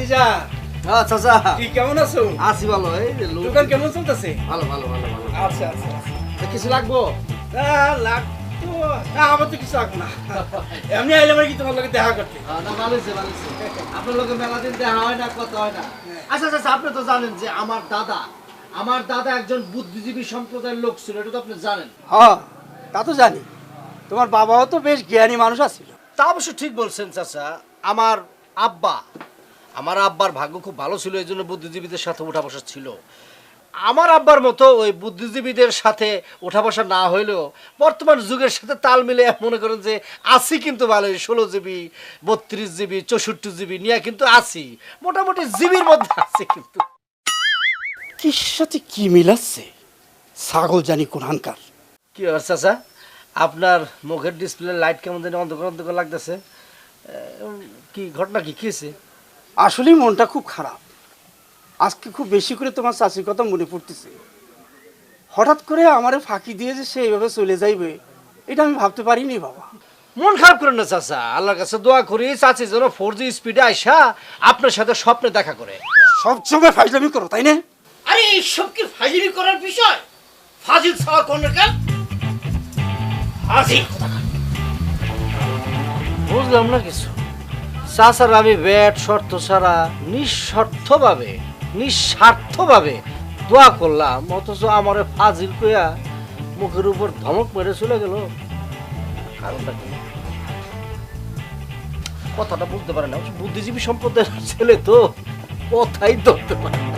ভাতিজা চাচা কি কেমন আছো? আছি ভালো। এই যে দোকান কেমন চলতেছে? ভালো ভালো ভালো ভালো। আচ্ছা আচ্ছা কিছু লাগবো? লাগতো না, আমার তো কিছু লাগবে না। এমনি আইলে আমার কি তোমার লোকে দেখা করতে? না ভালো হয়েছে ভালো হয়েছে। আপনার লোকে মেলা দিন দেখা হয় না, কথা হয় না। আচ্ছা আচ্ছা, আপনি তো জানেন যে আমার দাদা একজন বুদ্ধিজীবী সম্প্রদায়ের লোক ছিল, এটা তো আপনি জানেন। হ্যাঁ তা তো জানি, তোমার বাবাও তো বেশ জ্ঞানী মানুষ আছিল। তা অবশ্য ঠিক বলছেন চাচা। আমার আব্বার ভাগ্য খুব ভালো ছিল, এই জন্য বুদ্ধিজীবীদের সাথে উঠা বসা ছিল। আমার আব্বার মতো ওই বুদ্ধিজীবীদের সাথে উঠা বসা না হইলেও বর্তমান যুগের সাথে তাল মিলে মনে করেন যে আছি, কিন্তু ভালো 16 জিবি 32 জিবি 64 জিবি নিয়ে কিন্তু আছি, মোটামুটি জিবির মধ্যে আছি। কিন্তু কির সাথে কি মিলাচ্ছে ছাগল জানি কোরআনকার। কি আর চাচা, আপনার মুখের ডিসপ্লে লাইট কেমন জানি অন্ধকার অন্ধকার লাগতেছে, কি ঘটনা কি হয়েছে? আসলেই মনটা খুব খারাপ। আজকে খুব বেশি করে তোমার চাচির কথা মনে পড়তেছে। হঠাৎ করে আমারে ফাঁকি দিয়ে যে সে এইভাবে চলে যাইবে, এটা আমি ভাবতে পারিনি বাবা। মন খারাপ করেন না চাচা, আল্লাহর কাছে দোয়া করি চাচি যেন 4G স্পিডে আইসা আপনার সাথে স্বপ্নে দেখা করে। সবসময় ফাইজলামি করো তাই না? আরে এইসব কি ফাজিল করার বিষয়? ফাজিল ছাওয়া কোন কেন? ফাজিল বুঝলাম না কিছু। চাচার আমি ব্যাট শর্ত ছাড়া নিঃস্বার্থভাবে দোয়া করলাম, অথচ আমার ফাজিল কইয়া মুখের উপর ধমক মেরে চলে গেল। কারণটা কি? কথাটা বুঝতে পারে না, বুদ্ধিজীবী সম্প্রদায়ের ছেলে তো কথাই ধরতে পারে না।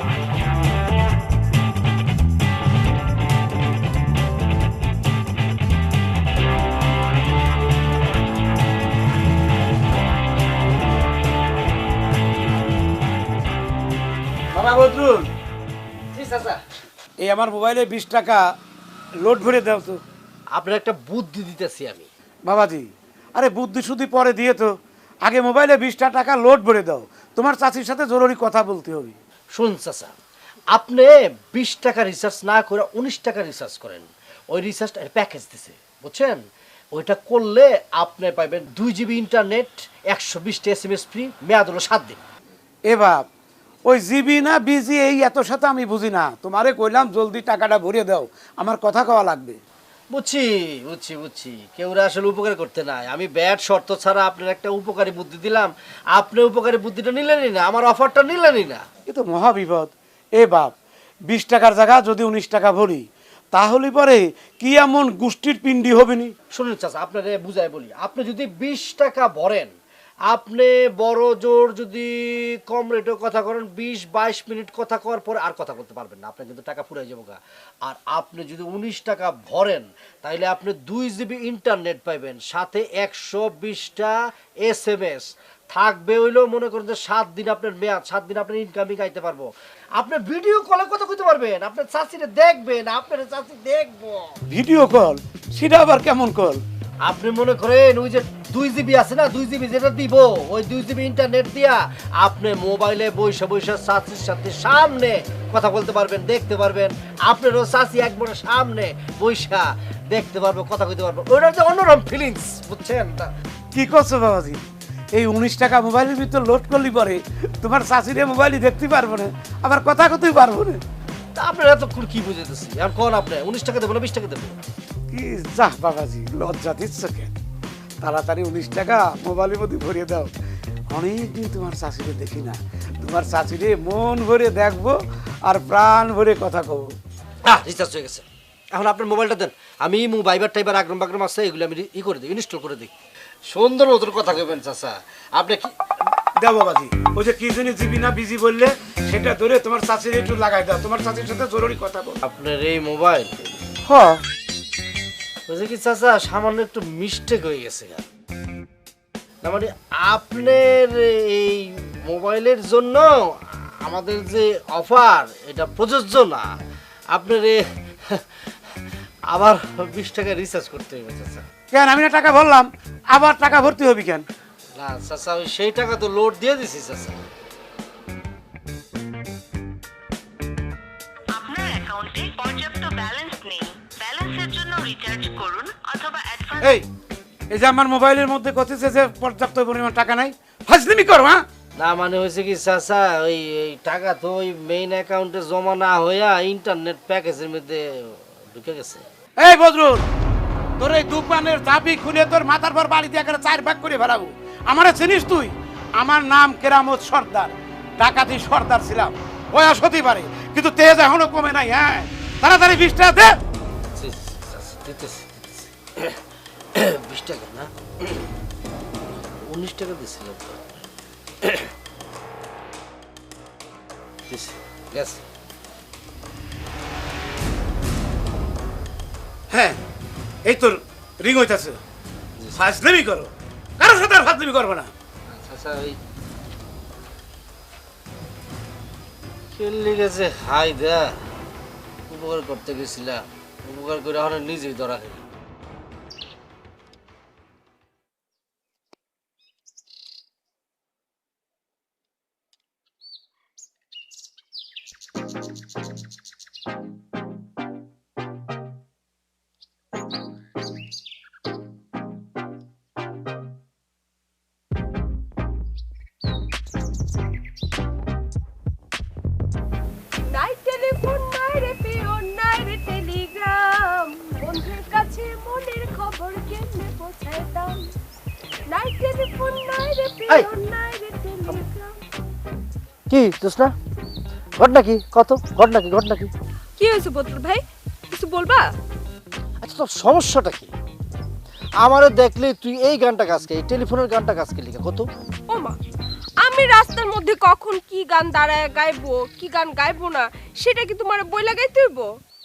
বাবা বদরুল, জি চাচা। এই আমার মোবাইলে 20 টাকা লোড ভরে দাও তো। আপনার একটা বুদ্ধি দিতেছি আমি। বাবাজি, আরে বুদ্ধি শুধু পরে দিয়ে তো, আগে মোবাইলে 20টা টাকা লোড ভরে দাও, তোমার চাচির সাথে জরুরি কথা বলতে হবে। শুনুন চাচা, আপনি 20 টাকা রিচার্জ না করে 19 টাকা রিচার্জ করেন। ওই রিচার্জটা প্যাকেজ দিছে, বুঝছেন? ওইটা করলে আপনি পাবেন 2 জিবি ইন্টারনেট, 120টা SMS ফ্রি, মেয়াদ হলো 7 দিন। এ বাপ, ওই জিবি না বিজি এই এত সাথে আমি বুঝি না, তোমারে কইলাম জলদি টাকাটা ভরিয়ে দাও, আমার কথা কওয়া লাগবে। বুঝছি কেউ আসলে উপকার করতে নাই। আমি ব্যাট শর্ত ছাড়া আপনার একটা উপকারী বুদ্ধি দিলাম, আপনি উপকারী বুদ্ধিটা নিলেনই না, আমার অফারটা নিলেনই না। এ তো মহাবিপদ। এ বাপ, 20 টাকার জায়গা যদি 19 টাকা ভরি, তাহলে পরে কি এমন গোষ্ঠীর পিণ্ডি হবে নি? শুনুন চাচা, আপনারে বুঝাই বলি, আপনি যদি 20 টাকা ভরেন, আপনি বড় জোর যদি কম রেটেও কথা করেন, 20-22 মিনিট কথা কওয়ার পরে আর কথা বলতে পারবেন না, আপনার কিন্তু টাকা ফুরাই যাবো গা। আর আপনি যদি 19 টাকা ভরেন, তাইলে আপনি 2 জিবি ইন্টারনেট পাইবেন, সাথে 120টা SMS থাকবে। হইলো মনে করেন যে 7 দিন আপনার মেয়াদ, 7 দিন আপনার ইনকামিং আইতে পারবো। আপনি ভিডিও কলে কথা কইতে পারবেন, আপনার চাচিরে দেখবেন, আপনার চাচি দেখবো। Video call? সেটা আবার কেমন কল? আপনি মনে করেন ওই যে 2 জিবি আছে না, 2 জিবি যেটা দিব, ওই 2 জিবি ইন্টারনেট দিয়া আপনি মোবাইলে বইসা চাচির সাথে সামনে কথা বলতে পারবেন, দেখতে পারবেন। আপনারও চাচি একবার সামনে বইসা দেখতে পারবো, কথা কইতে পারবো। ওইটা হচ্ছে অন্যরকম ফিলিংস, বুঝছেন? কি করছো বাবাজি? এই 19 টাকা মোবাইলের ভিতর লোড করলি পরে তোমার চাচিরে মোবাইলই দেখতে পারবো না, আবার কথা কতেই পারবো না। তা আপনার এতক্ষণ কি বুঝাইতেছি? আর কোন আপনি 19 টাকা দেবো না 20 টাকা দেবো? কি যা বাবাজি, লজ্জা দিচ্ছ কেন? তাড়াতাড়ি 19 টাকা মোবাইলের মধ্যে ভরিয়ে দাও। অনেকদিন তোমার চাচিরে দেখি না, তোমার চাচিরে মন ভরে দেখবো আর প্রাণ ভরে কথা কব। রিচার্জ হয়ে গেছে, এখন আপনার মোবাইলটা দেন, আমি ভাইবার টাইবার আগ্রম বাগ্রম আছে, এগুলো আমি করে দিই, ইনস্টল করে দিই। সুন্দর মতন কথা কইবেন চাচা। আপনি কি দাও বাবাজি, ওই যে কি জানি জিবি না বিজি বললে, সেটা ধরে তোমার চাচিরে একটু লাগাই দাও, তোমার চাচির সাথে জরুরি কথা বল। আপনার এই মোবাইল হ্যাঁ, বুঝে কি চাচা, সামান্য একটু মিস্টেক হয়ে গেছে। না মানে আপনার এই মোবাইলের জন্য আমাদের যে অফার, এটা প্রযোজ্য না। আপনার আবার 20 টাকা রিচার্জ করতে হবে চাচা। কেন আমি না টাকা ভরলাম, আবার টাকা ভরতে হবে কেন? না চাচা, ওই সেই টাকা তো লোড দিয়ে দিছি চাচা। আপনার অ্যাকাউন্টে পর্যাপ্ত ব্যালেন্স নেই, ব্যালেন্সের জন্য রিচার্জ করুন অথবা অ্যাডভান্স। এই যে আমার মোবাইলের মধ্যে কথিছে যে পর্যাপ্ত পরিমাণ টাকা নাই, ফাজলিমি করো। হ্যাঁ, না মানে হয়েছে কি চাচা, ওই এই টাকা তো ওই মেইন অ্যাকাউন্টে জমা না হইয়া ইন্টারনেট প্যাকেজের মধ্যে ঢুকে গেছে। এই বদরুল, তোর এই দোকানের চাবি খুলে তোর মাথার পর বাড়ি দিয়ে একটা 4 ভাগ করে ফেলাবো। আমারে চিনিস তুই? আমার নাম কেরামত সর্দার, ডাকাতি সর্দার ছিলাম। বয়স হতে পারে কিন্তু তেজ এখনো কমে নাই। হ্যাঁ, তাড়াতাড়ি 20 টাকা দে। দিতেছি 20 টাকা না, 19 টাকা দিছিল তো। গেছে। হ্যাঁ, এই তোর রিং হইতাছে। ফাজলামি করো, কারোর সাথে আর ফাজলামি করবে না। চাচা ওই খেললি গেছে, হাই দা উপকার করতে গেছিলাম, উপকার করে এখন নিজেই ধরা খেলি। নাই টেলিফোন নাই রে পিওন নাই রে টেলিগ্রাম, বন্ধুর কাছে মনের খবর কেমনে পৌঁছায় দাম। নাই টেলিফোন নাই রে পিওন নাই রে টেলিগ্রাম। কি জোসনা, ঘটনা কি কত? ঘটনা কি? ঘটনা কি? কি হয়েছে বদরুল ভাই, কিছু বলবা? আচ্ছা তোর সমস্যাটা কি? আমারে দেখলে তুই এই গানটা গাছকে, এই টেলিফোনের গানটা গাছকে লিখে কত? ও মা, আমি রাস্তার মধ্যে কখন কি গান দাঁড়ায় গাইবো, কি গান গাইবো না, সেটা কি তোমার বই লাগাইতে হইব?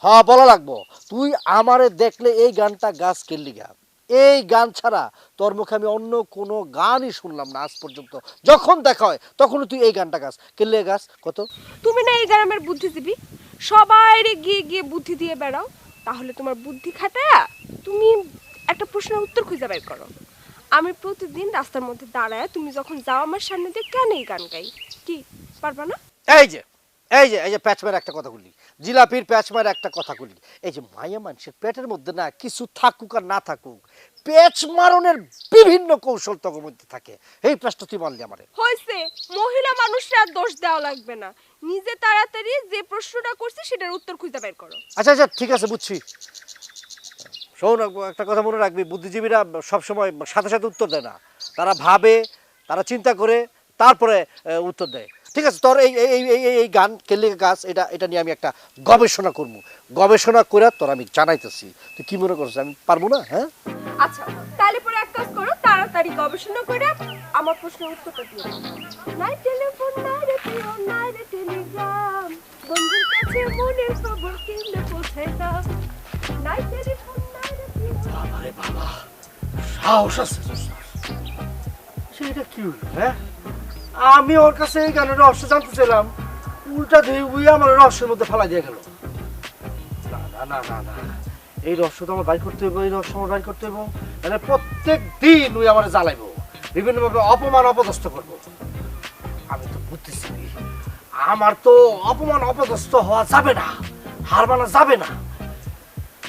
হ্যাঁ বলা লাগবো। তুই আমারে দেখলে এই গানটা গাছ কেলি গা। এই গান ছাড়া তোর মুখে আমি অন্য কোনো গানই শুনলাম না আজ পর্যন্ত। যখন দেখা হয় তখন তুই এই গানটা গাছ কেলে গাছ কত? তুমি না এই গ্রামের বুদ্ধিজীবী, সবাইরে গিয়ে গিয়ে বুদ্ধি দিয়ে বেড়াও, তাহলে তোমার বুদ্ধি খাটায়া তুমি একটা প্রশ্নের উত্তর খুঁজে বের করো। আমি প্রতিদিন রাস্তার মধ্যে দাঁড়ায় তুমি যখন যাও আমার সামনে দিয়ে কেন এই গান গাই, কি পারবা না? এই যে এই যে এই যে প্যাচমার একটা কথা বলি, জিলাপির প্যাচমার একটা কথা বলি, এই যে মায়া মানুষের পেটের মধ্যে না কিছু থাকুক আর না থাকুক, পেচ মারণের বিভিন্ন কৌশল তখন মধ্যে থাকে। এই প্রশ্ন তুই মানলি আমারে। হয়েছে, মহিলা মানুষরা দোষ দেওয়া লাগবে না, নিজে তাড়াতাড়ি যে প্রশ্নটা করছি সেটার উত্তর খুঁজে বের করো। আচ্ছা আচ্ছা ঠিক আছে বুঝছি। শোন একটা কথা মনে রাখবি, বুদ্ধিজীবীরা সবসময় সাথে সাথে উত্তর দেয় না, তারা ভাবে, তারা চিন্তা করে তারপরে উত্তর দেয়। ঠিক আছে, তোর এই এই এই এই গান কেলে গাছ এটা এটা নিয়ে আমি একটা গবেষণা করব, গবেষণা করে তোর আমি জানাইতেছি। তুই কি মনে করছিস আমি পারবো না? হ্যাঁ আচ্ছা তাহলে পরে এক কাজ করো, তাড়াতাড়ি গবেষণা করে আমার প্রশ্নের উত্তরটা দিও। নাই টেলিফোন নাই রে পিওন নাই রে টেলিগ্রাম, বন্ধুর কাছে মনের খবর কেমনে পৌঁছায় দাম। নাই টেলিফোন নাই রে পিওন। বাবারে বাবা, সাহস আছে তোর। সেটা কি হলো? হ্যাঁ আমি ওর কাছে এই গানের রহস্য জানতে চাইলাম, উল্টা দিয়ে উই আমার রহস্যের মধ্যে ফেলা দিয়ে গেল। না না না না না, এই রহস্য তো আমার বাইর করতে হইব, এই রহস্য আমার বাইর করতে হইব। মানে প্রত্যেক দিন উই আমার জ্বালাইব, বিভিন্নভাবে অপমান অপদস্থ করবো। আমি তো বুঝতেছি আমার তো অপমান অপদস্থ হওয়া যাবে না, হার মানা যাবে না।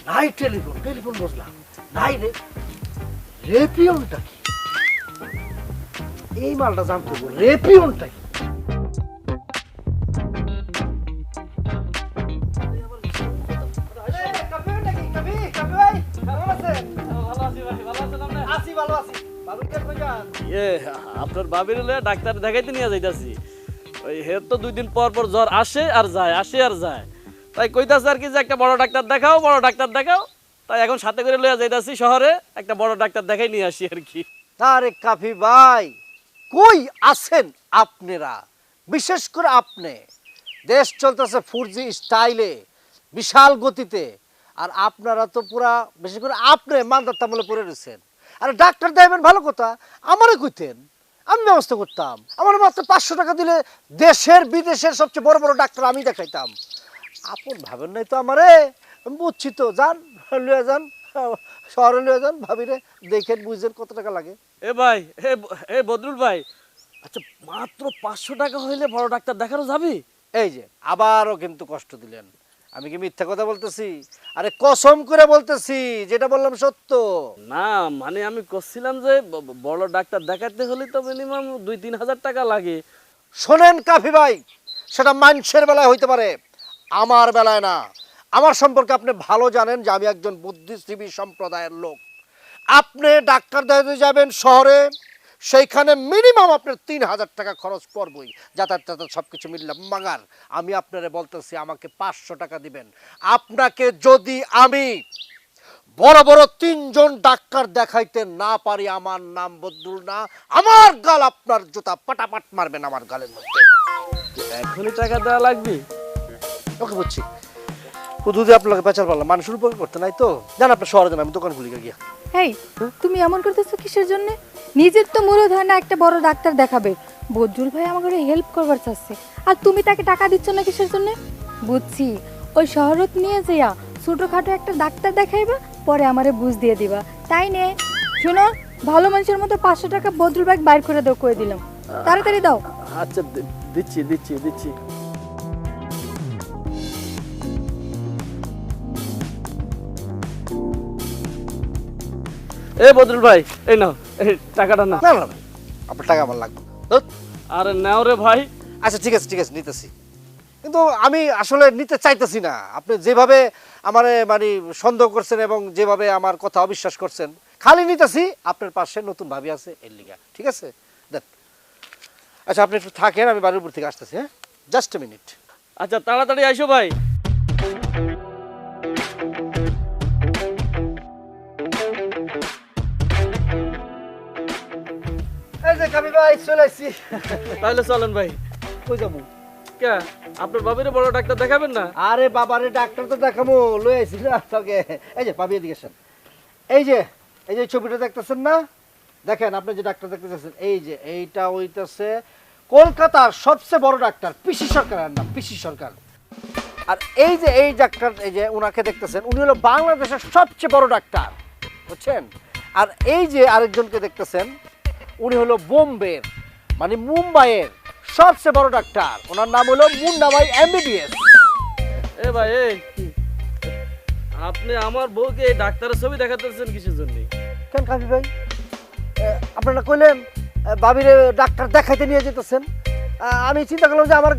নাই টেলিফোন, টেলিফোন বুঝলাম, নাই রে রেপিয়নটা কি? এই মালটা জানতে হবে, রেপিয়নটা কি? আপনার বাবির হলে ডাক্তার দেখাইতে নিয়ে যাইতাছি। ওই হের তো 2 দিন পর পর জ্বর আসে আর যায়, আসে আর যায়। তাই কইতাছে আর কি যে একটা বড় ডাক্তার দেখাও, বড় ডাক্তার দেখাও। তাই এখন সাথে করে লইয়া যাইতাছি শহরে, একটা বড় ডাক্তার দেখাই নিয়ে আসি আর কি। আরে কাফি ভাই, কই আছেন আপনারা? বিশেষ করে আপনি, দেশ চলতেছে 4G স্টাইলে, বিশাল গতিতে, আর আপনারা তো পুরা, বিশেষ করে আপনি মান্দার তামলে পড়ে রয়েছেন। আরে ডাক্তার দেবেন ভালো কথা, আমারে কইতেন, আমি ব্যবস্থা করতাম। আমার মাত্র 500 টাকা দিলে দেশের বিদেশের সবচেয়ে বড় বড় ডাক্তার আমি দেখাইতাম। আপন ভাবেন নাই তো আমারে, আমি বুঝছি তো। যান লুয়ে যান, শহরে লুয়ে যান, ভাবিরে দেখেন বুঝছেন কত টাকা লাগে। এ ভাই, এ বদরুল ভাই, আচ্ছা মাত্র 500 টাকা হইলে বড় ডাক্তার দেখানো যাবে? এই যে আবারও কিন্তু কষ্ট দিলেন। আমি কি মিথ্যা কথা বলতেছি? আরে কসম করে বলতেছি, যেটা বললাম সত্য। না মানে আমি করছিলাম যে বড় ডাক্তার দেখাতে হলে তো মিনিমাম 2-3 হাজার টাকা লাগে। শোনেন কাফি ভাই, সেটা মানুষের বেলায় হইতে পারে, আমার বেলায় না। আমার সম্পর্কে আপনি ভালো জানেন যে আমি একজন বুদ্ধিজীবী সম্প্রদায়ের লোক। আপনি ডাক্তার দেখাতে যাবেন শহরে, সেইখানে মিনিমাম আপনার 3,000 টাকা খরচ পড়বই, যাতায়াত সব কিছু মিললাম। মাগার আমি আপনারে বলতেছি, আমাকে 500 টাকা দিবেন। আপনাকে যদি আমি বড় বড় 3জন ডাক্তার দেখাইতে না পারি, আমার নাম বদরুল না, আমার গাল আপনার জুতা পাটাপাট মারবেন আমার গালের মধ্যে। এখনই টাকা দেওয়া লাগবে? ওকে বুঝছি, শুধু আপনাকে পেঁচাল পারলাম, মানুষের উপর করতে নাই তো। জান আপনার শহরে যান, আমি দোকান খুলি গিয়া। হেই, তুমি এমন করতেছো কিসের জন্য? নিজের তো মূলত হয় না একটা বড় ডাক্তার দেখাবে, বদরুল ভাই আমাকে হেল্প করবার চাচ্ছে, আর তুমি তাকে টাকা দিচ্ছ না কিসের জন্য? বুঝছি, ওই শহরত নিয়ে যাইয়া ছোটখাটো একটা ডাক্তার দেখাইবা, পরে আমারে বুঝ দিয়ে দিবা, তাই নে? শোনো, ভালো মানুষের মতো 500 টাকা বদরুল ভাই বাইর করে দাও, কয়ে দিলাম, তাড়াতাড়ি দাও। আচ্ছা দিচ্ছি দিচ্ছি দিচ্ছি। এ বদরুল ভাই, এই নাও, এই টাকাটা নাও। না না না, আপনার টাকা আমার লাগবে না। ধুৎ। আরে নাও রে ভাই। আচ্ছা ঠিক আছে ঠিক আছে, নিতেছি, কিন্তু আমি আসলে নিতে চাইতেছি না। আপনি যেভাবে আমারে মানে সন্দেহ করছেন এবং যেভাবে আমার কথা অবিশ্বাস করছেন, খালি নিতেছি। আপনার পাশে নতুন ভাবি আছে এর লিগা, ঠিক আছে? দেখ, আচ্ছা আপনি একটু থাকেন, আমি বাড়ির উপর থেকে আসতেছি। হ্যাঁ, জাস্ট এ মিনিট। আচ্ছা তাড়াতাড়ি আইসো ভাই। এই যে কাবি ভাই চলে আসছি। তাহলে চলেন ভাই। কই যাবো? কে আপনার বাবিরে বড় ডাক্তার দেখাবেন না? আরে বাবারে, ডাক্তার তো দেখাবো, লই আইছি না তোকে। এই যে পাবি, এদিকে আসেন। এই যে এই যে ছবিটা দেখতেছেন না, দেখেন আপনি যে ডাক্তার দেখতেছেন, এই যে এইটা হইতেছে কলকাতার সবচেয়ে বড় ডাক্তার, পিসি সরকারের নাম, পিসি সরকার। আর এই যে এই ডাক্তার, এই যে উনাকে দেখতেছেন, উনি হলো বাংলাদেশের সবচেয়ে বড় ডাক্তার, বুঝছেন? আর এই যে আরেকজনকে দেখতেছেন, উনি হলো বোম্বের মানে মুম্বাইয়ের সবচেয়ে বড় ডাক্তার, ওনার নাম হলো মুন্না ভাই MBBS। এ ভাই, এই আপনি আমার বউকে এই ডাক্তারের ছবি দেখাতেছেন কিসের জন্য? কেন কাবি ভাই, আপনারা কইলেন বাবিরে ডাক্তার দেখাইতে নিয়ে যেতেছেন, আমি চিন্তা করলাম যে আমার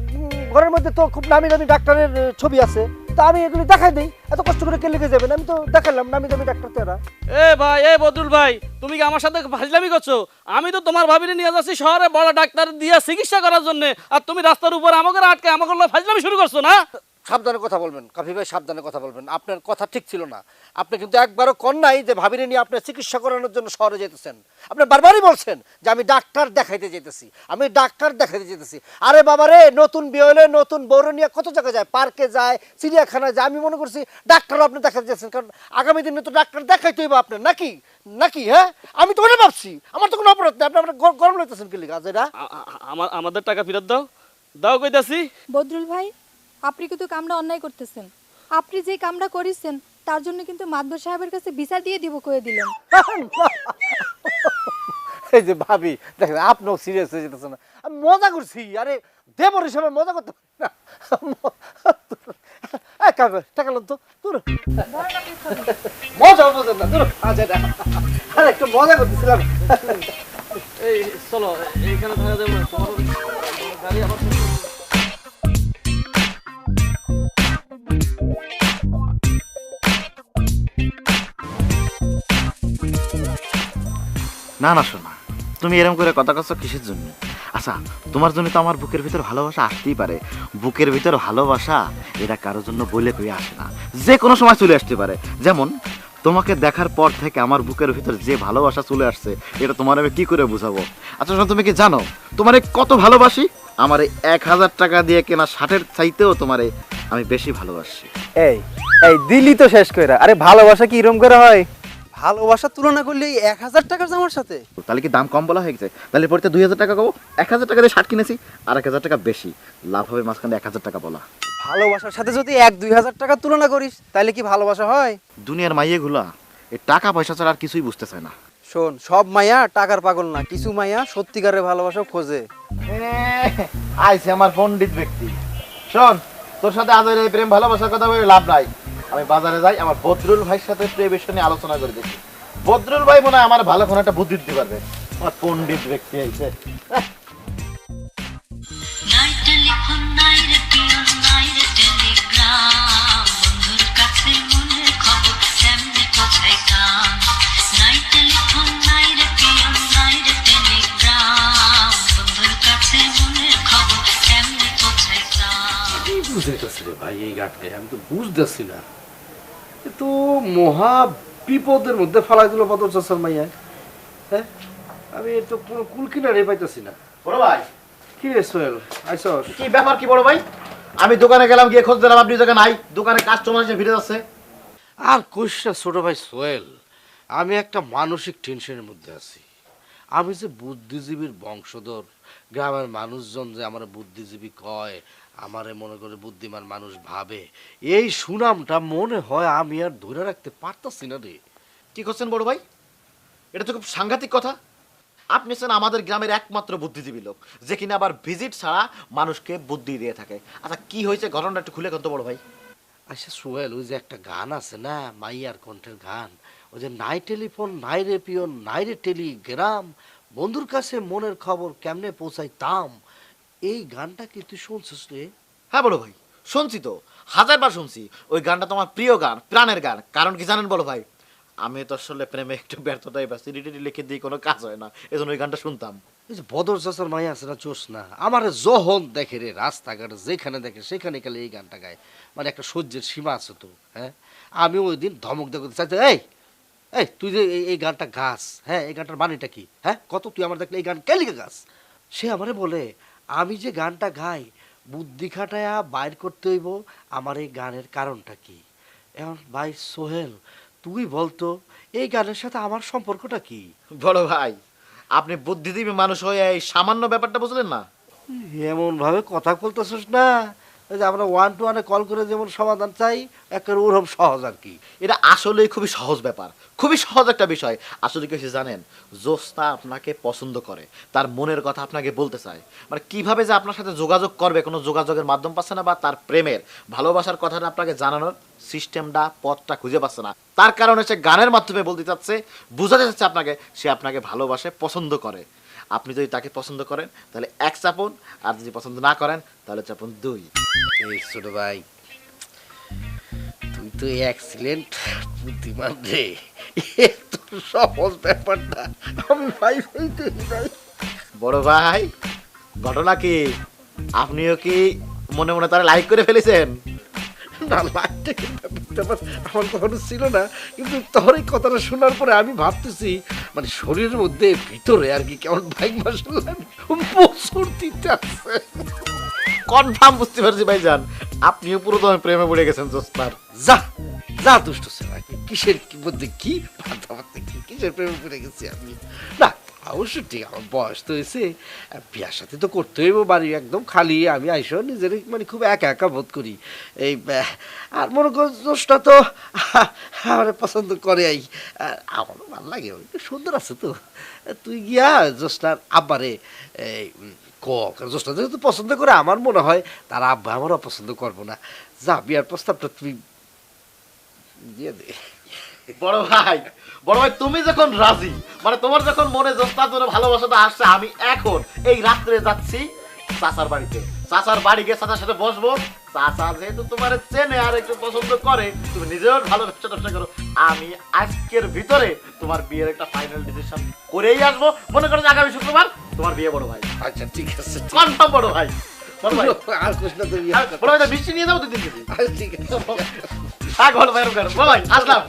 ঘরের মধ্যে তো খুব নামি দামি ডাক্তারের ছবি আছে, তা আমি এগুলি দেখাই দিই। এত কষ্ট করে কে লিখে যাবেন? আমি তো দেখালাম নামি দামি ডাক্তার তেরা। এ ভাই, এ বদরুল ভাই, তুমি কি আমার সাথে ফাজলামি করছো? আমি তো তোমার ভাবিরে নিয়ে যাচ্ছি শহরে বড় ডাক্তার দিয়ে চিকিৎসা করার জন্য, আর তুমি রাস্তার উপর আমাকে আটকে আমাকে ফাজলামি শুরু করছো না? সাবধানে কথা বলবেন কাফি ভাই, সাবধানে কথা বলবেন। আপনার কথা ঠিক ছিল না। আপনি কিন্তু একবারও কন নাই যে ভাবিরে নিয়ে আপনার চিকিৎসা করানোর জন্য শহরে যেতেছেন। আপনি বারবারই বলছেন যে আমি ডাক্তার দেখাইতে যেতেছি, আমি ডাক্তার দেখাইতে যেতেছি। আরে বাবা রে, নতুন বিয়ে হলে নতুন বউরে নিয়ে কত জায়গায় যায়, পার্কে যায়, চিড়িয়াখানায় যায়। আমি মনে করছি ডাক্তারও আপনি দেখাতে যাচ্ছেন, কারণ আগামী দিনে তো ডাক্তার দেখাইতে হইব আপনার, নাকি নাকি? হ্যাঁ, আমি তো ওটা ভাবছি, আমার তো কোনো অপরাধ নেই। আপনি আপনার গরম লাগতেছেন কি লিখা যেটা? আমাদের টাকা ফেরত দাও, দাও কইতাছি। বদরুল ভাই, আপনি কিন্তু কামটা অন্যায় করতেছেন। আপনি যে কামটা করেছেন তার জন্য কিন্তু মাদবর সাহেবের কাছে বিচার দিয়ে দিব, কয়ে দিলাম। এই যে ভাবি, দেখেন আপনিও সিরিয়াস হয়ে যেতেছেন না। আমি মজা করছি, আরে দেবর হিসাবে মজা করতে পারি না। টাকা লোন তো তোর মজা বোঝেন না, তোর আরে একটু মজা করতেছিলাম। এই চলো, এইখানে থাকা যাবে না, তোমার গাড়ি আবার না না শোনা, তুমি এরকম করে কথা কচ্ছ কিসের জন্য? আচ্ছা, তোমার জন্য তো আমার বুকের ভিতর ভালোবাসা আসতেই পারে। বুকের ভিতর ভালোবাসা এটা কারোর জন্য বলে কই আসে না, যে কোনো সময় চলে আসতে পারে। যেমন তোমাকে দেখার পর থেকে আমার বুকের ভিতর যে ভালোবাসা চলে আসছে, এটা তোমার আমি কি করে বুঝাবো? আচ্ছা শোনো, তুমি কি জানো তোমারে কত ভালোবাসি? আমার 1000 টাকা দিয়ে কেনা শার্টের চাইতেও তোমারে আমি বেশি ভালোবাসি। এই এই দিলি তো শেষ কইরা। আরে ভালোবাসা কি এরকম করে হয়? ভালোবাসার তুলনা করলে 1000 টাকার জামার সাথে তাহলে কি দাম কম বলা হয়ে গেছে? তাহলে পরে 2000 টাকা কব, 1000 টাকা দিয়ে শার্ট কিনেছি, আর 1000 টাকা বেশি লাভ হবে, মাঝখানে 1000 টাকা বলা। ভালোবাসার সাথে যদি 1-2000 টাকা তুলনা করিস তাহলে কি ভালোবাসা হয়? দুনিয়ার মাইয়েগুলা এই টাকা পয়সা ছাড়া আর কিছুই বুঝতে চায় না। শোন, সব মাইয়া টাকার পাগল না, কিছু মাইয়া সত্যিকারের ভালোবাসা খোঁজে। আইছে আমার পণ্ডিত ব্যক্তি। শোন, তোর সাথে আজ এই প্রেম ভালোবাসার কথা বলে লাভ নাই। আমি বাজারে যাই, আমার বদরুল ভাইয়ের সাথে প্রেম বিষয় নিয়ে আলোচনা করে দেখি। বদরুল ভাই মনে হয় আমার ভালো কোনো একটা বুদ্ধি দিতে পারবে। আমার পণ্ডিত ব্যক্তি আইছে। নাই টেলিফোন নাই রে পিয়ন নাই রে টেলিগ্রাম বন্ধুর কাছে মনের খবর কেমনে পৌঁছাইতাম নাই টেলিফোন নাই রে পিয়ন নাই রে টেলিগ্রাম বন্ধুর কাছে মনের খবর কেমনে পৌঁছাইতাম কি বুঝাইতেছি রে ভাই এই গানটা? আমি তো বুঝতেছি না। এ তো মহা বিপদের মধ্যে ফেলাই দিল বদর চাচার মাইয়া। হ্যাঁ, আমি তো কোনো কুল কিনারে পাইতেছি না। বড় ভাই, কি রে সোহেল, আইসস? কি ব্যাপার কি বড় ভাই? আমি দোকানে গেলাম, গিয়ে খোঁজ দিলাম, আপনি জায়গা নাই। দোকানে কাস্টমার এসে ভিড়ে যাচ্ছে। আর কইস না ছোট ভাই সোহেল, আমি একটা মানসিক টেনশনের মধ্যে আছি। আমি যে বুদ্ধিজীবীর বংশধর, গ্রামের মানুষজন যে আমার বুদ্ধিজীবী কয়, আমারে মনে করে বুদ্ধিমান মানুষ ভাবে, এই সুনামটা মনে হয় আমি আর ধরে রাখতে পারতাছি না রে। কি করছেন বড় ভাই? এটা তো খুব সাংঘাতিক কথা। আপনি হচ্ছেন আমাদের গ্রামের একমাত্র বুদ্ধিজীবী লোক, যে কিনা আবার ভিজিট ছাড়া মানুষকে বুদ্ধি দিয়ে থাকে। আচ্ছা, কি হয়েছে ঘটনাটা একটু খুলে কত বড় ভাই। আচ্ছা সোহেল, ওই যে একটা গান আছে না, মাইয়ার কণ্ঠের গান, ওই যে নাই টেলিফোন নাই রে পিয়ন নাই রে টেলিগ্রাম বন্ধুর কাছে মনের খবর কেমনে পৌঁছাইতাম, এই গানটা কি তুই শুনছিস রে? হ্যাঁ বড় ভাই, শুনছি তো, 1000বার শুনছি। ওই গানটা তো আমার প্রিয় গান, প্রাণের গান। কারণ কি জানেন বড় ভাই? আমি তো আসলে প্রেমে একটু ব্যর্থতাই পাচ্ছি, রিটেটি লিখে দিয়ে কোনো কাজ হয় না, এজন্য ওই গানটা শুনতাম। এই যে বদর চাচার মাইয়া আছে না, চোস না, আমার যখন দেখে রে রাস্তাঘাটে যেখানে দেখে সেখানে গেলে এই গানটা গায়। মানে একটা সহ্যের সীমা আছে তো। হ্যাঁ, আমি ওই দিন ধমক দেখতে চাইতে, এই এই তুই যে এই গানটা গাস, হ্যাঁ এই গানটার মানেটা কি? হ্যাঁ কত তুই আমার দেখলে এই গান কে লিখে গাস? সে আমারে বলে আমি যে গানটা গাই বুদ্ধি খাটায়া বাইর করতে হইব আমার এই গানের কারণটা কি। এখন ভাই সোহেল, তুই বলতো এই গানের সাথে আমার সম্পর্কটা কি? বড় ভাই, আপনি বুদ্ধিজীবী মানুষ হয়ে এই সামান্য ব্যাপারটা বুঝলেন না? এমন ভাবে কথা বলতেছিস না, ওই যে আমরা 1 to 1 কল করে যেমন সমাধান চাই, একটা ওরকম সহজ আর কি। এটা আসলে খুবই সহজ ব্যাপার, খুবই সহজ একটা বিষয়। আসলে কি হয়েছে জানেন? জোস্তা আপনাকে পছন্দ করে, তার মনের কথা আপনাকে বলতে চায়। মানে কিভাবে যে আপনার সাথে যোগাযোগ করবে, কোনো যোগাযোগের মাধ্যম পাচ্ছে না, বা তার প্রেমের ভালোবাসার কথাটা আপনাকে জানানোর সিস্টেমটা, পথটা খুঁজে পাচ্ছে না। তার কারণে সে গানের মাধ্যমে বলতে চাচ্ছে, বোঝাতে চাচ্ছে আপনাকে, সে আপনাকে ভালোবাসে, পছন্দ করে। আপনি যদি তাকে পছন্দ করেন তাহলে 1 চাপুন, আর যদি পছন্দ না করেন তাহলে চাপুন 2। এই ছোট ভাই, তুই তো এক্সিলেন্ট বুদ্ধিমান রে, এত সহজ ব্যাপারটা আমি ভাই হইতে ভাই। বড় ভাই, ঘটনা কি? আপনিও কি মনে মনে তারা লাইক করে ফেলেছেন? না, লাইটটা কিন্তু ব্যাপার আমার কখনো ছিল না, কিন্তু তোর এই কথাটা শোনার পরে আমি ভাবতেছি মানে শরীরের মধ্যে ভিতরে আর কি কেমন ভাই মাসাল্লাহ বছর দিতে আছে। কনফার্ম বুঝতে পারছি ভাইজান, আপনিও পুরো তো প্রেমে পড়ে গেছেন জোস্তার। যা যা দুষ্ট ছেলে, কিসের কি মধ্যে কি ভাতাভাতি কি, কিসের প্রেমে পড়ে গেছি আমি? না অবশ্য ঠিক, আমার বয়স তো হয়েছে, বিয়ার সাথে তো করতে হইব, বাড়ি একদম খালি, আমি আইসো নিজের মানে খুব একা একা বোধ করি। এই আর মনে কর দোষটা তো আমার পছন্দ করে, আমারও ভালো লাগে, সুন্দর আছে তো। তুই গিয়া জোসনার আব্বারে এই জোসনা যেহেতু পছন্দ করে, আমার মনে হয় তার আব্বা আমারও পছন্দ করবো না। যা বিয়ার প্রস্তাবটা তুমি দিয়ে দে। বড় ভাই, বড় ভাই, তুমি যখন রাজি, মানে তোমার যখন মনে জোস্তা তোর ভালোবাসাটা আসছে, আমি এখন এই রাত্রে যাচ্ছি চাচার বাড়িতে। চাচার বাড়ি গিয়ে চাচার সাথে বসবো। চাচা যেহেতু তোমার চেনে আর একটু পছন্দ করে, তুমি নিজেও ভালো ব্যবসা করো। আমি আজকের ভিতরে তোমার বিয়ের একটা ফাইনাল ডিসিশন করেই আসবো। মনে করো যে আগামী শুক্রবার তোমার বিয়ে বড় ভাই। আচ্ছা ঠিক আছে, কনফার্ম বড় ভাই। বড় ভাই, আর কোশ না তুমি, বড় ভাই মিষ্টি নিয়ে যাবো 2-3 কেজি। ঠিক আছে। হ্যাঁ বড় ভাই, বড় ভাই আসলাম।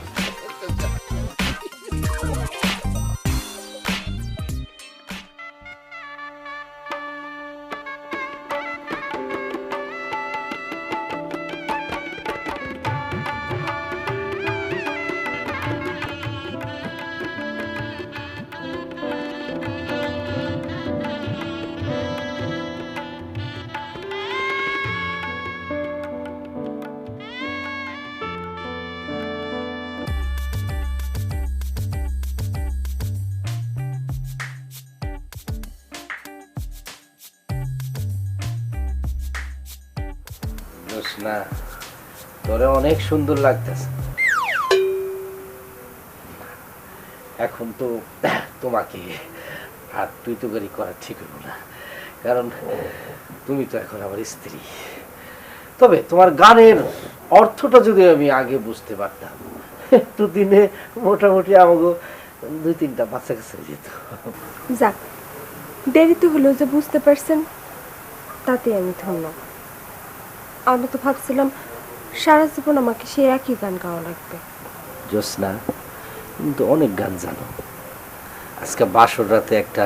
না, তোরে অনেক সুন্দর লাগতেছে। এখন তো তোমাকে আর তুই তো গাড়ি করা ঠিক হইব না, কারণ তুমি তো এখন আমার স্ত্রী। তবে তোমার গানের অর্থটা যদি আমি আগে বুঝতে পারতাম, দুদিনে মোটামুটি আমাকে 2-3টা বাচ্চা কাছে যেত। যাক, দেরি তো হলো যে বুঝতে পারছেন, তাতে আমি ধন্য। আমি তো ভাবছিলাম সারা জীবন আমাকে সেই একই গান গাওয়া লাগবে। জোৎস্না, কিন্তু অনেক গান জানো, আজকে বাসর রাতে একটা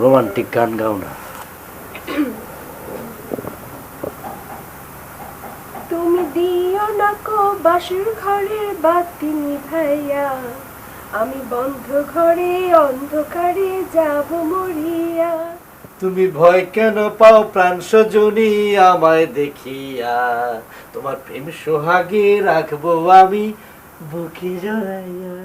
রোমান্টিক গান গাও না। তুমি দিও না কো বাসর ঘরের বাতি নিভাইয়া, আমি বন্ধ ঘরে অন্ধকারে যাব মরিয়া। তুমি ভয় কেন পাও প্রাণ সজনী আমায় দেখিয়া, তোমার প্রেম সোহাগে রাখবো আমি বুকে জড়াইয়া।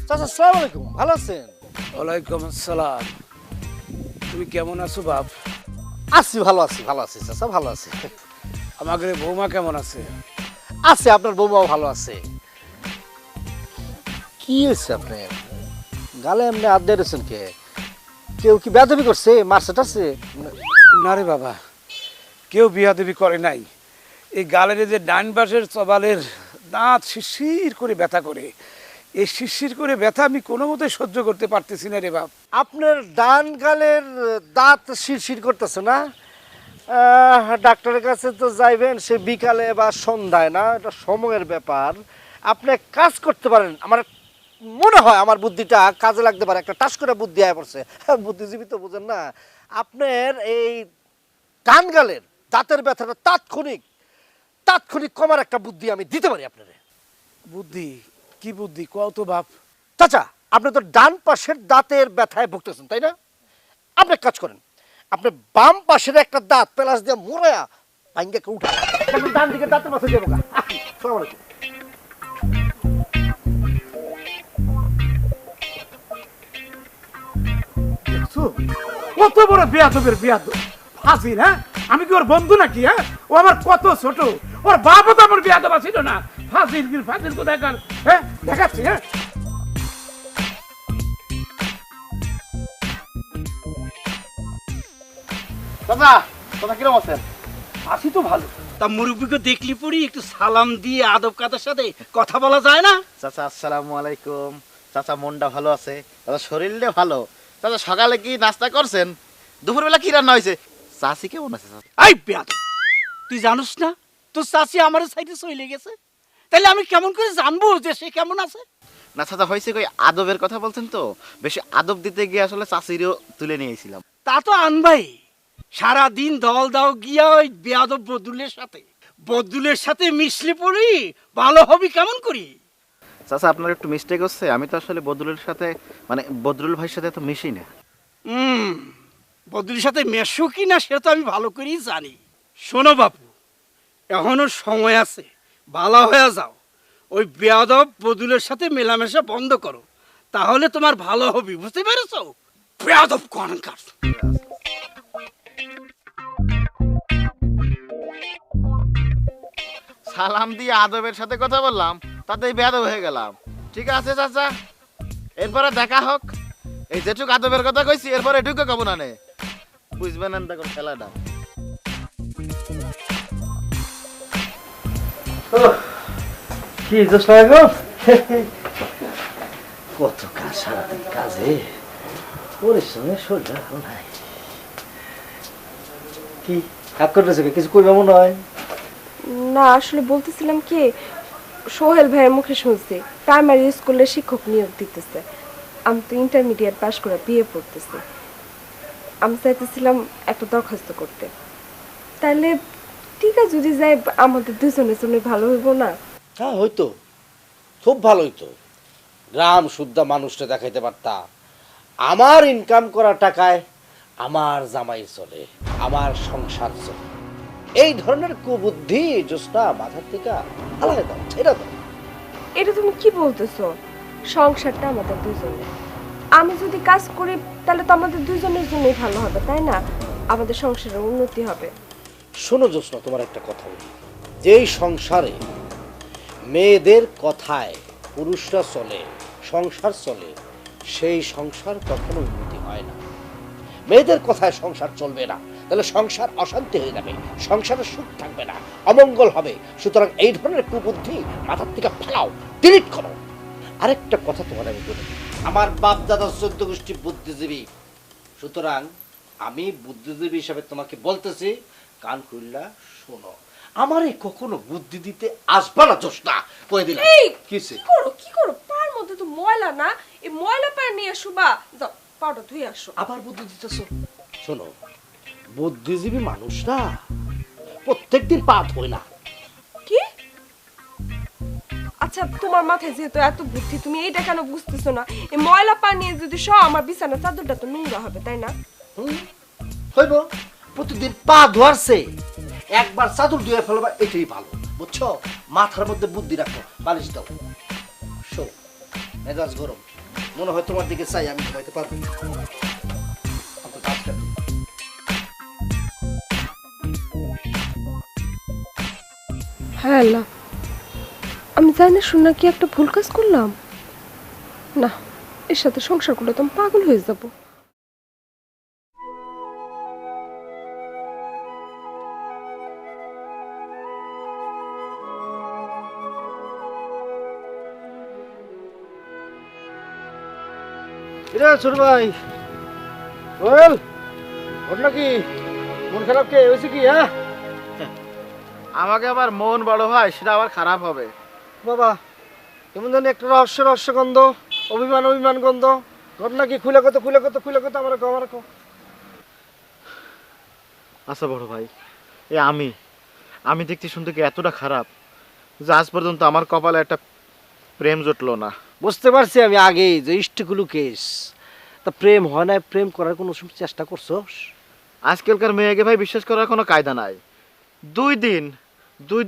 চাচা আসসালামু আলাইকুম, ভালো আছেন? ওয়ালাইকুম আসসালাম। তুমি কেমন আছো বাপ? আছি, ভালো আছি, ভালো আছি চাচা, ভালো আছি। আমাদের বৌমা কেমন আছে? আছে, আপনার বৌমাও ভালো আছে। কি হয়েছে আপনার গালে এমনি হাত দিয়েছেন? কে কেউ কি বেয়াদবি করছে, মারসেট আছে? না রে বাবা, কেউ বিয়াদবি করে নাই। এই গালের যে ডান পাশের চবালের দাঁত শিরশির করে ব্যথা করে, এই শিরশির করে ব্যথা আমি কোনো মতে সহ্য করতে পারতেছি না রে বাপ। আপনার ডান গালের দাঁত শিরশির করতেছে না? ডাক্তারের কাছে তো যাইবেন সে বিকালে বা সন্ধ্যায়, না এটা সময়ের ব্যাপার। আপনি কাজ করতে পারেন, আমার মনে হয় আমার বুদ্ধিটা কাজে লাগতে পারে। একটা টাস করে বুদ্ধি আয় পড়ছে, বুদ্ধিজীবী তো বুঝেন না। আপনার এই ডান গালের দাঁতের ব্যথাটা তাৎক্ষণিক কমার একটা বুদ্ধি আমি দিতে পারি আপনার। বুদ্ধি? কি বুদ্ধি কও তো বাপ। চাচা, আপনি তো ডান পাশের দাঁতের ব্যথায় ভুগতেছেন, তাই না? আপনি এক কাজ করেন, আপনি বাম পাশের একটা দাঁত পেলাস দিয়ে মোড়ায়া ভাঙ্গে উঠা, ডান দিকে দাঁতের মাথায় যাবো। আসসালামু আলাইকুম। দেখছো কত বড় বেয়াদবের বেয়াদব ফাজিল। হ্যাঁ, আমি কি ওর বন্ধু নাকি? হ্যাঁ, ও আমার কত ছোট, ওর বাবা তো আমার বেয়াদব ছিল না। ফাজিল কোথায় কার? হ্যাঁ, দেখাচ্ছি। হ্যাঁ, চাচা, চাচা কিরকম আছেন? আছি তো ভালো। তা মুরব্বীকে দেখলি পরি একটু সালাম দিয়ে আদব কাতার সাথে কথা বলা যায় না? চাচা আসসালামু আলাইকুম। চাচা মনটা ভালো আছে, চাচা শরীরটা ভালো। চাচা সকালে কি নাস্তা করছেন? দুপুরবেলা কি রান্না হয়েছে? চাচি কেমন আছে? এই বেয়াদ, তুই জানোস না তোর চাচি আমার সাইডে চলে গেছে? তাহলে আমি কেমন করে জানবো যে সে কেমন আছে? না চাচা, হয়েছে কই আদবের কথা বলছেন তো, বেশি আদব দিতে গিয়ে আসলে চাচিরও তুলে নিয়েছিলাম। তা তো আনবাই, সারাদিন দল দাও গিয়া ওই বেয়াদব বদুলের সাথে মিশলে পড়ি ভালো হবি কেমন করি? চাচা আপনার একটু মিস্টেক হচ্ছে, আমি তো আসলে বদরুলের সাথে মানে বদরুল ভাইয়ের সাথে তো মিশি না। বদুলের সাথে মেশো কি না সেটা তো আমি ভালো করেই জানি। শোনো বাপু, এখনো সময় আছে, ভালো হয়ে যাও। ওই বেয়াদব বদুলের সাথে মেলামেশা বন্ধ করো, তাহলে তোমার ভালো হবে, বুঝতে পেরেছো? বেয়াদব কনকার। সালাম দিয়ে আদবের সাথে কথা বললাম, তাতেই বেয়াদব হয়ে গেলাম। ঠিক আছে চাচা, এরপরে দেখা হোক। এই যেটুক আদবের কথা কইছি এরপরে এটুকু কব না নে, বুঝবেন না তখন খেলাটা। কি জোসনা গো, কত কাজ, সারাদিন কাজে পরিশ্রমের শরীর নাই। কি এক করতেছে, কিছু কইবা মনে হয়? না, আসলে বলতেছিলাম কি, সোহেল ভাইয়ের মুখে শুনছি প্রাইমারি স্কুলে শিক্ষক নিয়োগ দিতেছে। আমি তো ইন্টারমিডিয়েট পাশ করে বিয়ে পড়তেছি। আমি চাইতেছিলাম একটা দরখাস্ত করতে। তাহলে ঠিক আছে, যদি যাই আমাদের দুজনের জন্য ভালো হইব না? হ্যাঁ হয়তো, খুব ভালো হইতো। গ্রাম শুদ্ধা মানুষটা দেখাইতে পারতা। আমার ইনকাম করা টাকায় আমার জামাই চলে, আমার সংসার চলে, এই ধরনের কুবুদ্ধি জোসনা মাথার থেকে আলাদা দাও, ছেড়ে দাও। এটা তুমি কি বলতেছো? সংসারটা আমাদের দুজনের। আমি যদি কাজ করি তাহলে তো আমাদের দুজনের জন্যই ভালো হবে, তাই না? আমাদের সংসারের উন্নতি হবে। শোনো জোসনা, তোমার একটা কথা বলি, যেই সংসারে মেয়েদের কথায় পুরুষরা চলে, সংসার চলে, সেই সংসার কখনো উন্নতি হয় না। মেয়েদের কথায় সংসার চলবে না, তাহলে সংসার অশান্তি হয়ে যাবে, সংসারে সুখ থাকবে না, অমঙ্গল হবে। সুতরাং এই ধরনের কুবুদ্ধি মাথার থেকে ফেলাও, ডিলিট করো। আরেকটা কথা তোমার আমি বলি, আমার বাপ দাদা 14 গোষ্ঠী বুদ্ধিজীবী, সুতরাং আমি বুদ্ধিজীবী হিসাবে তোমাকে বলতেছি, কান খুললা শোনো। আমারে কখনো বুদ্ধি দিতে আসবা না জোসনা, কই দিলাম। এই কিসে কি করো? পার মধ্যে তো ময়লা না, এই ময়লা পার নিয়ে শুবা, যাও পাউডার ধুয়ে আসো। আবার বুদ্ধি দিতেছো? শোনো, বুদ্ধিজীবী মানুষরা প্রত্যেকদিন পা ধোয় না। কি? আচ্ছা, তোমার মাথায় যেহেতু এত বুদ্ধি, তুমি এইটা কেন বুঝতেছো না? এই ময়লা পানি নিয়ে যদি আমার বিছানা চাদরটা তো নোংরা হবে, তাই না? হইব, প্রতিদিন পা ধোয়ারছে একবার চাদর ধুয়ে ফেলবা, এটাই ভালো, বুঝছো? মাথার মধ্যে বুদ্ধি রাখো, বালিশ দাও। শো, মেজাজ গরম, মনে হয় তোমার দিকে চাই আমি ঘুমাইতে পারবো। হ্যাঁ আল্লাহ, আমি জানি না শুনে কি একটা ভুল কাজ করলাম। না, এর সাথে সংসার করলে তো আমি পাগল হয়ে যাব। ছোট ভাই ওয়েল, ঘটনা কি? মন খারাপ কে হয়েছে কি? হ্যাঁ, আমাকে আবার মন বড় হয় সেটা আবার খারাপ হবে। বাবা, এমন জানি একটা রহস্য গন্ধ, অভিমান গন্ধ। ঘটনা কি? খুলে কত আমার কো। আচ্ছা বড় ভাই, আমি দেখতে শুনতে কি এতটা খারাপ যে আজ পর্যন্ত আমার কপালে একটা প্রেম জুটলো না। বুঝতে পারছি আমি আগেই যে ইষ্টকুলু কেস। তা প্রেম হয় না, প্রেম করার কোনো চেষ্টা করছোস? আজকালকার মেয়েকে ভাই বিশ্বাস করার কোনো কায়দা নাই। দুই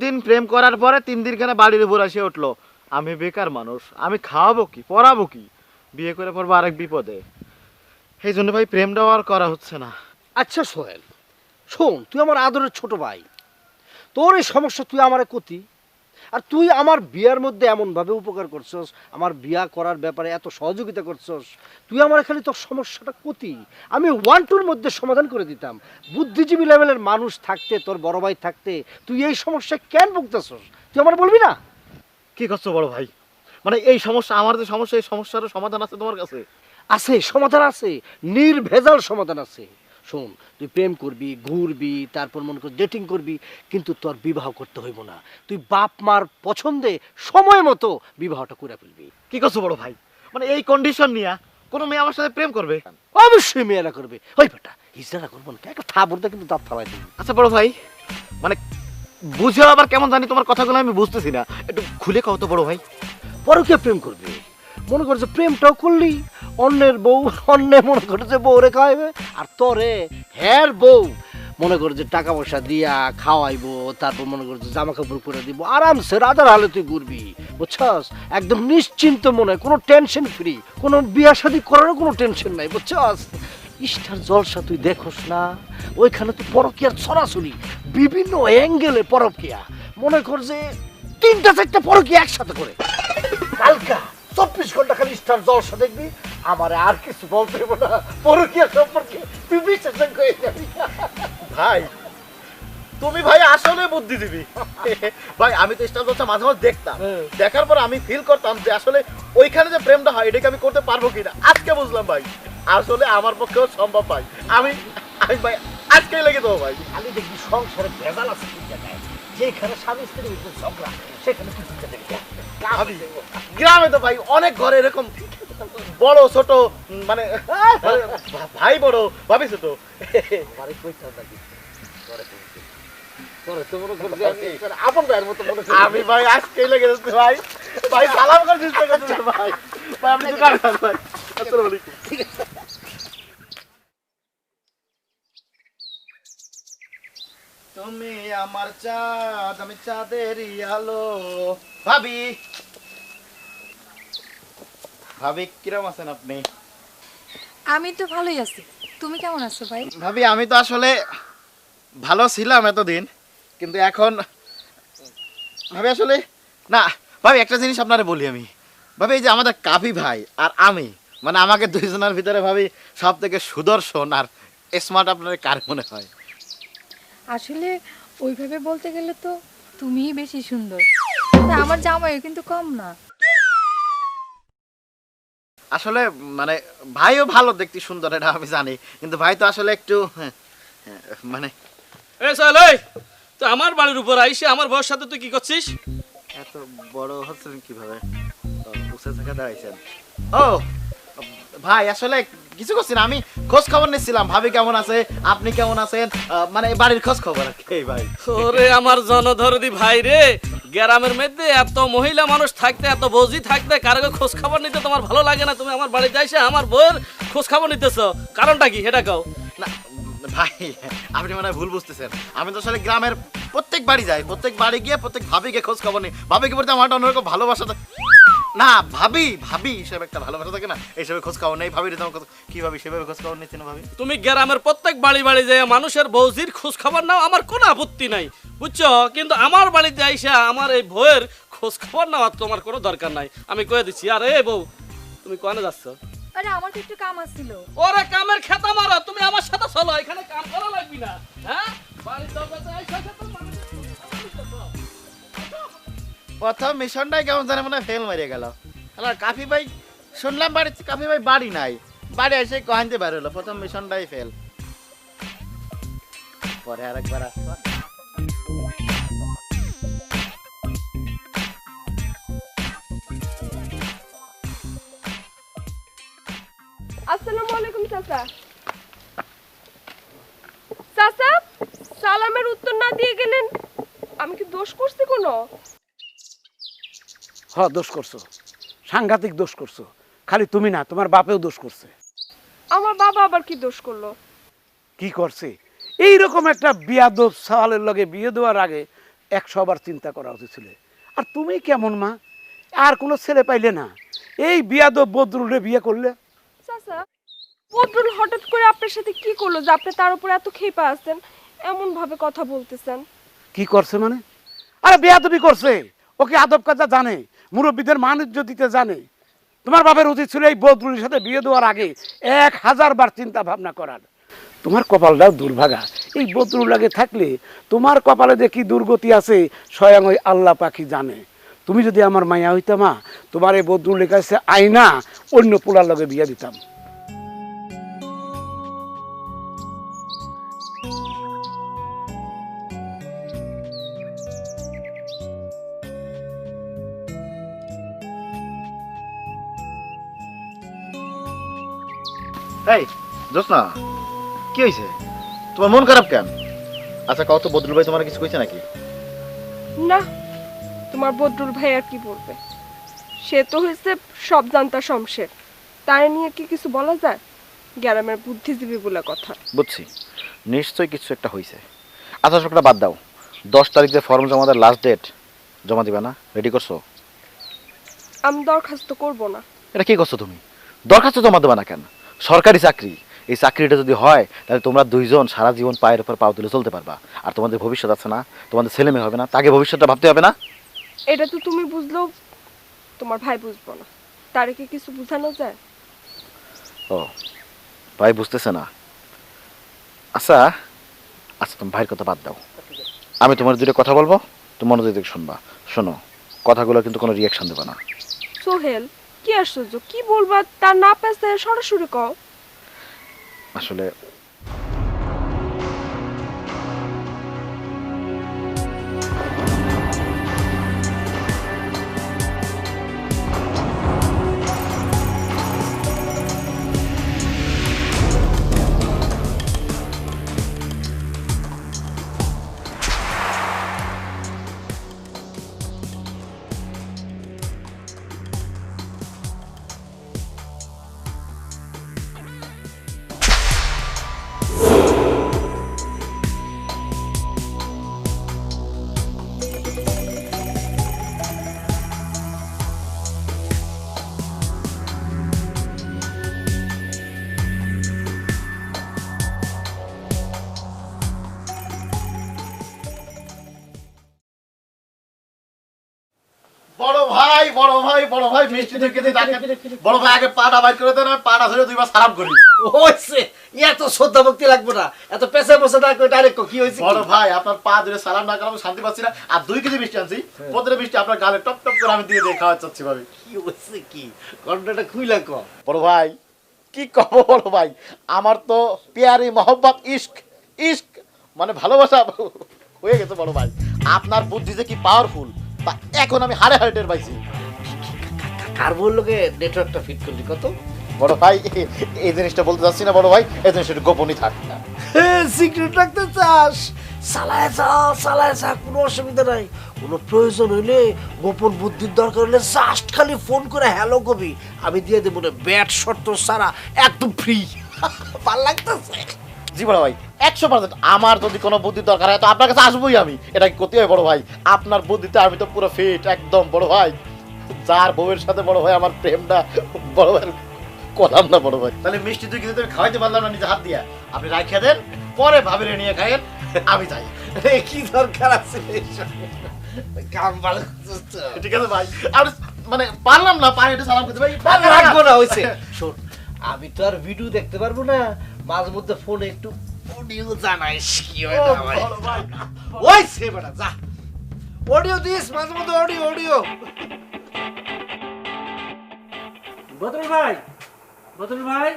দিন প্রেম করার পরে 3 দিন কেন বাড়ির উপর আসে উঠলো। আমি বেকার মানুষ, আমি খাওয়াবো কি, পড়াবো কি, বিয়ে করে পড়বো আরেক বিপদে। এই জন্য ভাই প্রেমটাও আর করা হচ্ছে না। আচ্ছা সোহেল, শোন, তুই আমার আদরের ছোট ভাই, তোর এই সমস্যা তুই আমারে কতি, আর তুই আমার বিয়ার মধ্যে এমনভাবে উপকার করছস, আমার বিয়া করার ব্যাপারে এত সহযোগিতা করছস, তুই আমার খালি তোর সমস্যাটা কতি আমি 1-2-র মধ্যে সমাধান করে দিতাম। বুদ্ধিজীবী লেভেলের মানুষ থাকতে, তোর বড় ভাই থাকতে, তুই এই সমস্যা কেন ভুগতেছস? তুই আমার বলবি না? কি করছো বড় ভাই? মানে এই সমস্যা, আমার যে সমস্যা, এই সমস্যারও সমাধান আছে তোমার কাছে? আছে, সমাধান আছে, নির্ভেজাল সমাধান আছে। শোন, তুই প্রেম করবি, ঘুরবি, তারপর মনে কর ডেটিং করবি, কিন্তু তোর বিবাহ করতে হইব না। তুই বাপ মার পছন্দে সময় মতো বিবাহটা করে ফেলবি। কি করছো বড় ভাই? মানে এই কন্ডিশন নিয়ে কোনো মেয়ে আমার সাথে প্রেম করবে? অবশ্যই মেয়েরা করবে। ওই বেটা, হিজড়া করবো না, একটা থাবড়তে কিন্তু দাঁত ফালাই দিবি। আচ্ছা বড় ভাই, মানে বুঝে আবার কেমন জানি তোমার কথাগুলো আমি বুঝতেছি না, একটু খুলে কও তো বড় ভাই। পরকীয়া প্রেম করবে, মনে করছে প্রেমটাও করলি, অন্যের বউ অন্যে মনে করছে বউ রে খাওয়াইবে, আর তোরে হ্যার বউ মনে করে যে টাকা পয়সা দিয়া খাওয়াইবো, তারপর মনে করছে জামা কাপড় করে দিব, আরামসে রাজার হালে তুই ঘুরবি, বুঝছস? একদম নিশ্চিন্ত মনে, কোনো টেনশন ফ্রি, কোনো বিয়া শাদী করারও কোনো টেনশন নাই, বুঝছস? স্টার জলসা তুই দেখোস না? ওইখানে তো পরকীয়ার ছড়াছড়ি, বিভিন্ন অ্যাঙ্গেলে পরকীয়া, মনে কর যে 3-4টা পরকীয়া একসাথে করে। কালকা 24 ঘন্টা খালি স্টার জলসা দেখবি, আমার আর কিছু বলতে হবে না পরকীয়া সম্পর্কে, তুই বিশেষজ্ঞ হয়ে যাবি। ভাই তুমি ভাই আসলে বুদ্ধিজীবী ভাই। আমি তো স্টার জলসা মাঝে মাঝে দেখতাম, দেখার পর আমি ফিল করতাম যে আসলে ওইখানে যে প্রেমটা হয় এটাকে আমি করতে পারবো কিনা। আজকে বুঝলাম ভাই, আসলে আমার পক্ষেও সম্ভব ভাই। আমি ভাই আজকেই লেগে দেবো ভাই। খালি দেখবি সংসারে ভেজাল আছে ঠিক জায়গায়, যেখানে স্বামী স্ত্রীর ভিতরে ঝগড়া, সেখানে তুই দেখবি গ্রামে তো ভাই অনেক ঘরে এরকম বড় ছোট, মানে ভাই বড় ভাবি ছোট। আমি ভাই আজকেই লেগে যাচ্ছি ভাই। ভাই সালাম করে দিচ্ছি ভাই। ভাই আপনি দোকানে যান ভাই। আসসালামু আলাইকুম। ঠিক আছে। তুমি আমার চাঁদ, আমি চাঁদেরই আলো। ভাবি, ভাবি কিরম আছেন আপনি? আমি তো ভালোই আছি, তুমি কেমন আছো ভাই? ভাবি আমি তো আসলে ভালো ছিলাম এতদিন, কিন্তু এখন ভাবি আসলে না। ভাবি একটা জিনিস আপনারে বলি আমি, ভাবি এই যে আমাদের কাফি ভাই আর আমি, মানে আমাকে দুইজনের ভিতরে ভাবি সব থেকে সুদর্শন আর স্মার্ট আপনার কার মনে হয়? আসলে ওইভাবে বলতে গেলে তো তুমিই বেশি সুন্দর, তা আমার জামাইও কিন্তু কম না। আসলে মানে ভাইও ভালো দেখতে সুন্দর, এটা আমি জানি, কিন্তু ভাই তো আসলে একটু মানে এ চল এই, তো আমার বাড়ির উপর আইসে আমার বউর সাথে তুই কি করছিস? এত বড় হচ্ছেন কিভাবে? উঠে থাকা দাঁড়াইছেন। ও ভাই আসলে কিছু করছেন, আমি খোঁজ খবর নিচ্ছিলাম ভাবি কেমন আছে, আপনি কেমন আছেন, মানে বাড়ির খোঁজ খবর আর কি ভাই। ওরে আমার জনধরদি ভাই রে, গ্রামের মধ্যে এত মহিলা মানুষ থাকতে, এত বৌজি থাকতে কারো খোঁজ খবর নিতে তোমার ভালো লাগে না? তুমি আমার বাড়িতে আইসে আমার বউয়ের খোঁজ খবর নিতেছ, কারণটা কি সেটা কও। না ভাই আপনি মনে হয় ভুল বুঝতেছেন, আমি তো আসলে গ্রামের প্রত্যেক বাড়ি যাই, প্রত্যেক বাড়ি গিয়ে প্রত্যেক ভাবিকে খোঁজ খবর নিই। ভাবিকে বলতে আমার একটা অন্যরকম ভালোবাসা না, ভাবি ভাবি হিসেবে একটা ভালোবাসা থাকে না, এইসবে খোঁজ খবর নেই। ভাবি তোমার কি ভাবি সেভাবে খোঁজ খবর নিচ্ছি না ভাবি? তুমি গ্রামের প্রত্যেক বাড়ি বাড়ি যে মানুষের বৌজির খোঁজ খবর নাও, আমার কোনো আপত্তি নাই, বুঝছো? কিন্তু আমার বাড়িতে আইসা আমার এই বউয়ের খোঁজ খবর নেওয়ার তোমার কোনো দরকার নাই, আমি কয়ে দিচ্ছি। আর এ বউ, তুমি কোনে যাচ্ছ? আরে আমার তো একটু কাম আছিল। ওরে কামের খেতা মারো, তুমি আমার সাথে চলো, এখানে কাম করা লাগবে না। হ্যাঁ, বাড়ির দরজাতে আইসা তো মানুষের খোঁজ খবর নিতেছ। প্রথম মিশনটাই কেমন জানে মনে ফেল মারিয়ে গেল। হ্যালো কাফি ভাই, শুনলাম বাড়িতে কাফি ভাই বাড়ি নাই, বাড়ি এসে কহানতে বার হলো, প্রথম মিশনটাই ফেল। পরে আরেকবার আসবো। আসসালামু আলাইকুম চাচা। চাচা, সালামের উত্তর না দিয়ে গেলেন, আমি কি দোষ করছি কোনো? হ্যাঁ দোষ করছো, সাংঘাতিক দোষ করছো। খালি তুমি না, তোমার বাপেও দোষ করছে। আমার বাবা আবার কি দোষ করলো? কি করছে? এইরকম একটা বিয়াদব সাওয়ালের লগে বিয়ে দেওয়ার আগে 100 বার চিন্তা করা উচিত ছিল। আর তুমি কেমন মা, আর কোনো ছেলে পাইলে না, এই বিয়াদব বদরুলে বিয়ে করলে। চাচা, বদরুল হঠাৎ করে আপনার সাথে কি করলো যে আপনি তার উপর এত ক্ষেপা আছেন, এমন ভাবে কথা বলতেছেন? কি করছে মানে? আরে বেয়াদবি করছে, ওকে আদব কাজা জানে, মুরব্বীদের মান ইজ্জত দিতে জানে। তোমার বাপের উচিত ছিল এই বদরুলের সাথে বিয়ে দেওয়ার আগে 1000 বার চিন্তা ভাবনা করার। তোমার কপালটাও দুর্ভাগা, এই বদরুল লাগে থাকলে তোমার কপালে যে কি দুর্গতি আছে স্বয়ং ওই আল্লাহ পাখি জানে। তুমি যদি আমার মায়া হইতা মা, তোমার এই বদরুলের কাছে আইনা অন্য পোলার লগে বিয়ে দিতাম। এই জোসনা, কি হয়েছে? তোমার মন খারাপ কেন? আচ্ছা কত বদরুল ভাই তোমার কিছু কইছে নাকি? না, তোমার বদরুল ভাই আর কি বলবে? সে তো হয়েছে সব জানতা শমশের, তাই নিয়ে কি কিছু বলা যায়? গ্রামের বুদ্ধিজীবী বলে কথা। বুঝছি, নিশ্চয়ই কিছু একটা হয়েছে। আচ্ছা সবটা বাদ দাও, 10 তারিখ যে ফর্ম জমা দেওয়ার লাস্ট ডেট, জমা দিবে না? রেডি করছো? আমি দরখাস্ত করব না। এটা কি করছো তুমি? দরখাস্ত জমা দেবে না কেন? সরকারি চাকরি, এই চাকরিটা যদি হয় তাহলে তোমরা দুইজন সারা জীবন পায়ের উপর পাও তুলে চলতে পারবা। আর তোমাদের ভবিষ্যৎ আছে না, তোমাদের ছেলে মেয়ে হবে না, তাকে ভবিষ্যৎটা ভাবতে হবে না? এটা তো তুমি বুঝলেও তোমার ভাই বুঝবো না, তারে কি কিছু বোঝানো যায়? ও ভাই বুঝতেছে না। আচ্ছা আচ্ছা তুমি ভাইয়ের কথা বাদ দাও, আমি তোমার দুটো কথা বলবো, তুমি মনোযোগ দিয়ে শুনবা। শোনো, কথাগুলো কিন্তু কোনো রিয়াকশন দেবে না। সোহেল, কি আশ্চর্য, কি বলবা তার না পেছে সরাসরি কও। আসলে বড় ভাই বড় ভাই বড় ভাই মিষ্টি ঢুকে দিয়ে ডাকেন বড় ভাই আগে পাটা বাইর করে দেন পাটা ধরে দুইবার সালাম করি হইছে এত শ্রদ্ধা ভক্তি লাগবে না এত পেছে পেছে না কই ডাইরেক্ট কি হইছে বড় ভাই আপনার পা ধরে সালাম না করলে আমি শান্তি পাচ্ছি না আর 2 কেজি মিষ্টি আনছি প্রতিটা মিষ্টি আপনার গালে টপ টপ করে আমি দিয়ে দিয়ে খাওয়া চাচ্ছি ভাবি কি হইছে কি ঘন্টাটা খুইলা কো বড় ভাই কি কব বড় ভাই আমার তো প্যারি মোহব্বত ইশক ইশক মানে ভালোবাসা হয়ে গেছে বড় ভাই আপনার বুদ্ধি যে কি পাওয়ারফুল তা এখন আমি হাড়ে হাড়ে টের পাইছি কার বললোকে নেটওয়ার্কটা ফিট করলি কত বড় ভাই এই জিনিসটা বলতে চাচ্ছি না বড় ভাই এই জিনিসটা একটু গোপনই থাক সিক্রেট রাখতে চাস চালায় যা কোনো অসুবিধা নাই কোনো প্রয়োজন হইলে গোপন বুদ্ধির দরকার হলে জাস্ট খালি ফোন করে হ্যালো কবি আমি দিয়ে দেবো না ব্যাট শর্ত সারা একদম ফ্রি ভাল লাগতেছে জি বড় ভাই 100% আমার যদি কোনো বুদ্ধি দরকার হয় তো আপনার কাছে আসবোই আমি এটা কি করতে হয় বড় ভাই আপনার বুদ্ধিতে আমি তো পুরো ফিট একদম বড় ভাই যার বউয়ের সাথে বড় ভাই আমার প্রেমটা বড় ভাই কলাম না বড় ভাই তাহলে মিষ্টি তুই কিন্তু খাওয়াইতে পারলাম না নিজে হাত দিয়া আপনি রাখিয়ে দেন পরে ভাবিরে নিয়ে খাইয়েন আমি যাই কি দরকার আছে কাম ভালো ঠিক আছে ভাই আর মানে পারলাম না পায়ে একটু সালাম করতে ভাই রাখবো না হইছে শোন আমি তো আর ভিডিও দেখতে পারবো না মাঝে মধ্যে ফোনে একটু অডিও জানাইস কি হয় না ভাই বড় ভাই হইছে বেটা যা অডিও দিস মাঝে মধ্যে অডিও বদরুল ভাই বদরুল ভাই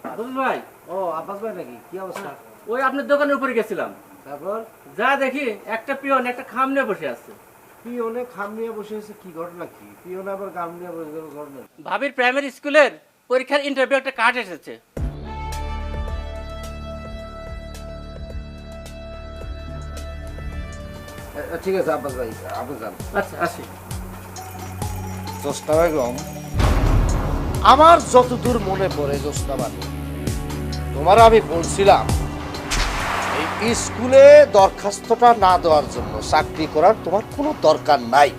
বদরুল ভাই ও আব্বাস ভাই নাকি কি অবস্থা ওই আপনার দোকানের উপরে গেছিলাম তারপর যা দেখি একটা পিয়ন একটা খাম নিয়ে বসে আছে পিওনে খাম নিয়ে বসে আছে কি ঘটনা কি পিওনে আবার গাম নিয়ে বসে গেল ঘটনা ভাবির প্রাইমারি স্কুলের পরীক্ষার ইন্টারভিউ একটা কার্ড এসেছে ঠিক আছে আব্বাস ভাই আপনি যান আচ্ছা আসি জোস্না বেগম আমার যতদূর মনে পড়ে জোস্না বানু তোমার আমি বলছিলাম এই স্কুলে দরখাস্তটা না দেওয়ার জন্য চাকরি করার তোমার কোনো দরকার নাই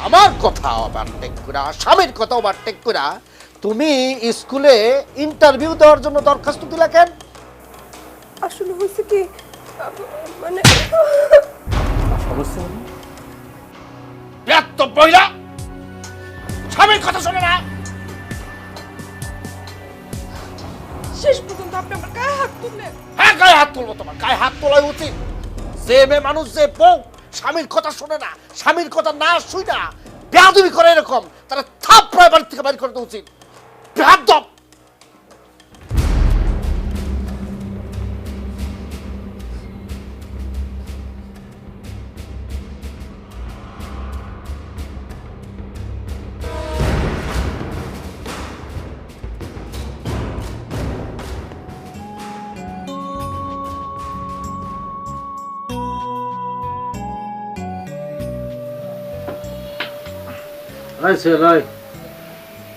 আমার কথা ওভারটেক করে স্বামীর কথা ওভারটেক করে তুমি স্কুলে ইন্টারভিউ দেওয়ার জন্য দরখাস্ত দিলা কেন আসলে হয়েছে কি মানে সমস্যা ব্যর্থ বইলা স্বামীর কথা শোনে না শেষ পর্যন্ত আপনি আমার গায়ে হাত তুললেন হ্যাঁ গায়ে হাত তুলবো তোমার গায়ে হাত তোলাই উচিত যে মেয়ে মানুষ যে বউ স্বামীর কথা শোনে না স্বামীর কথা না শুই না বেয়াদবি করে এরকম তারা থাপড়ায় বাড়ি থেকে বাইর করতে উচিত বেয়াদব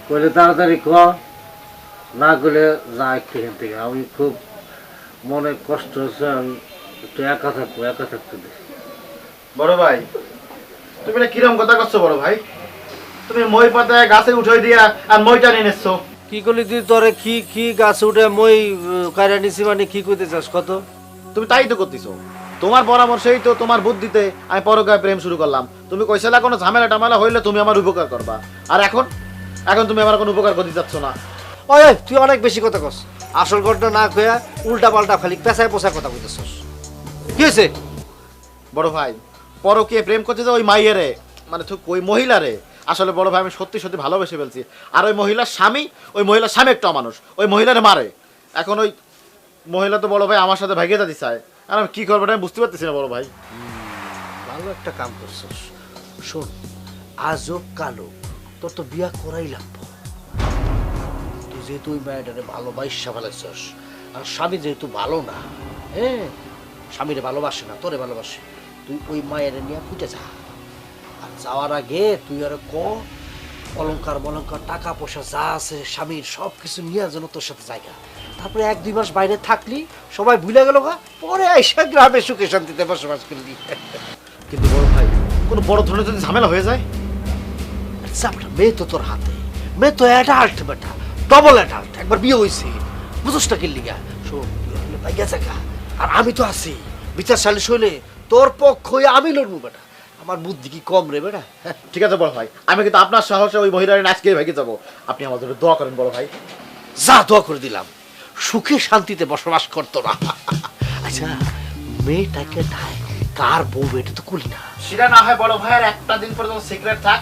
কইলে তাড়াতাড়ি ক না করলে যা একটু এখান থেকে আমি খুব মনে কষ্ট হচ্ছে আমি একটু একা থাকতে দেখি বড় ভাই তুমি এটা কিরম কথা করছো বড় ভাই তুমি মই পাতায় গাছে উঠাই দিয়া আর মইটা নিয়ে নেছো কি করলি তুই তোরে কি কি গাছ উঠে মই কাইরা নিছি মানে কি কইতে চাস কত তুমি তাই তো করতেছো তোমার পরামর্শেই তো তোমার বুদ্ধিতে আমি পরকায় প্রেম শুরু করলাম তুমি কইছিলা কোনো ঝামেলা টামেলা হইলে তুমি আমার উপকার করবা আর এখন এখন তুমি আমার কোনো উপকার করতে যাচ্ছ না ওই তুই অনেক বেশি কথা কস আসল ঘটনা না কইয়া উল্টা পাল্টা খালি পেছায় পোছায় কথা কইতেছস কি হয়েছে বড় ভাই পরকে প্রেম করছে যে ওই মাইয়েরে মানে ওই মহিলারে আসলে বড় ভাই আমি সত্যি সত্যি ভালোবেসে ফেলছি আর ওই মহিলার স্বামী একটা মানুষ ওই মহিলারে মারে এখন ওই মহিলা তো বড় ভাই আমার সাথে ভাগিয়ে দিতে চায় আর আমি কি করবো আমি বুঝতে পারতেছি না বড় ভাই ভালো একটা কাম করছস শোন আজও কালো তোর তো বিয়া করাই লাগবো তুই যেহেতু ওই মেয়েটারে ভালোবাসা ফেলেছস আর স্বামী যেহেতু ভালো না হ্যাঁ স্বামীরে ভালোবাসে না তোরে ভালোবাসে তুই ওই মায়ের নিয়ে ফুটে যা আর যাওয়ার আগে তুই আর অলঙ্কার মলঙ্কার টাকা পয়সা যা আছে স্বামীর সব কিছু নিয়ে যেন তোর সাথে জায়গা তারপরে 1-2 মাস বাইরে থাকলি সবাই ভুলে গেল গা পরে আইসা গ্রামে সুখে শান্তিতে বসবাস করলি কিন্তু বড় ভাই কোনো বড় ধরনের যদি ঝামেলা হয়ে যায় চাপটা মেয়ে তো তোর হাতে মেয়ে তো অ্যাডাল্ট বেটা ডবল অ্যাডাল্ট একবার বিয়ে হয়েছে বুঝোস না কিনলি গা শোন পাইয়া জায়গা আর আমি তো আছি বিচার সালিশ হইলে তোর পক্ষই আমি লড়বো বেটা। আমার বুদ্ধি কি কম রে বেটা? ঠিক আছে বড় ভাই, আমি কিন্তু আপনার সাহসে ওই মহিলার আজকে ভেগে যাবো। আপনি আমার জন্য দোয়া করেন বড় ভাই। যা দোয়া করে দিলাম, সুখে শান্তিতে বসবাস করতো না। আচ্ছা মেয়েটাকে কার বউ এটা তো করি না। সেটা না হয় বড় ভাইয়ের একটা দিন পর্যন্ত সিক্রেট থাক,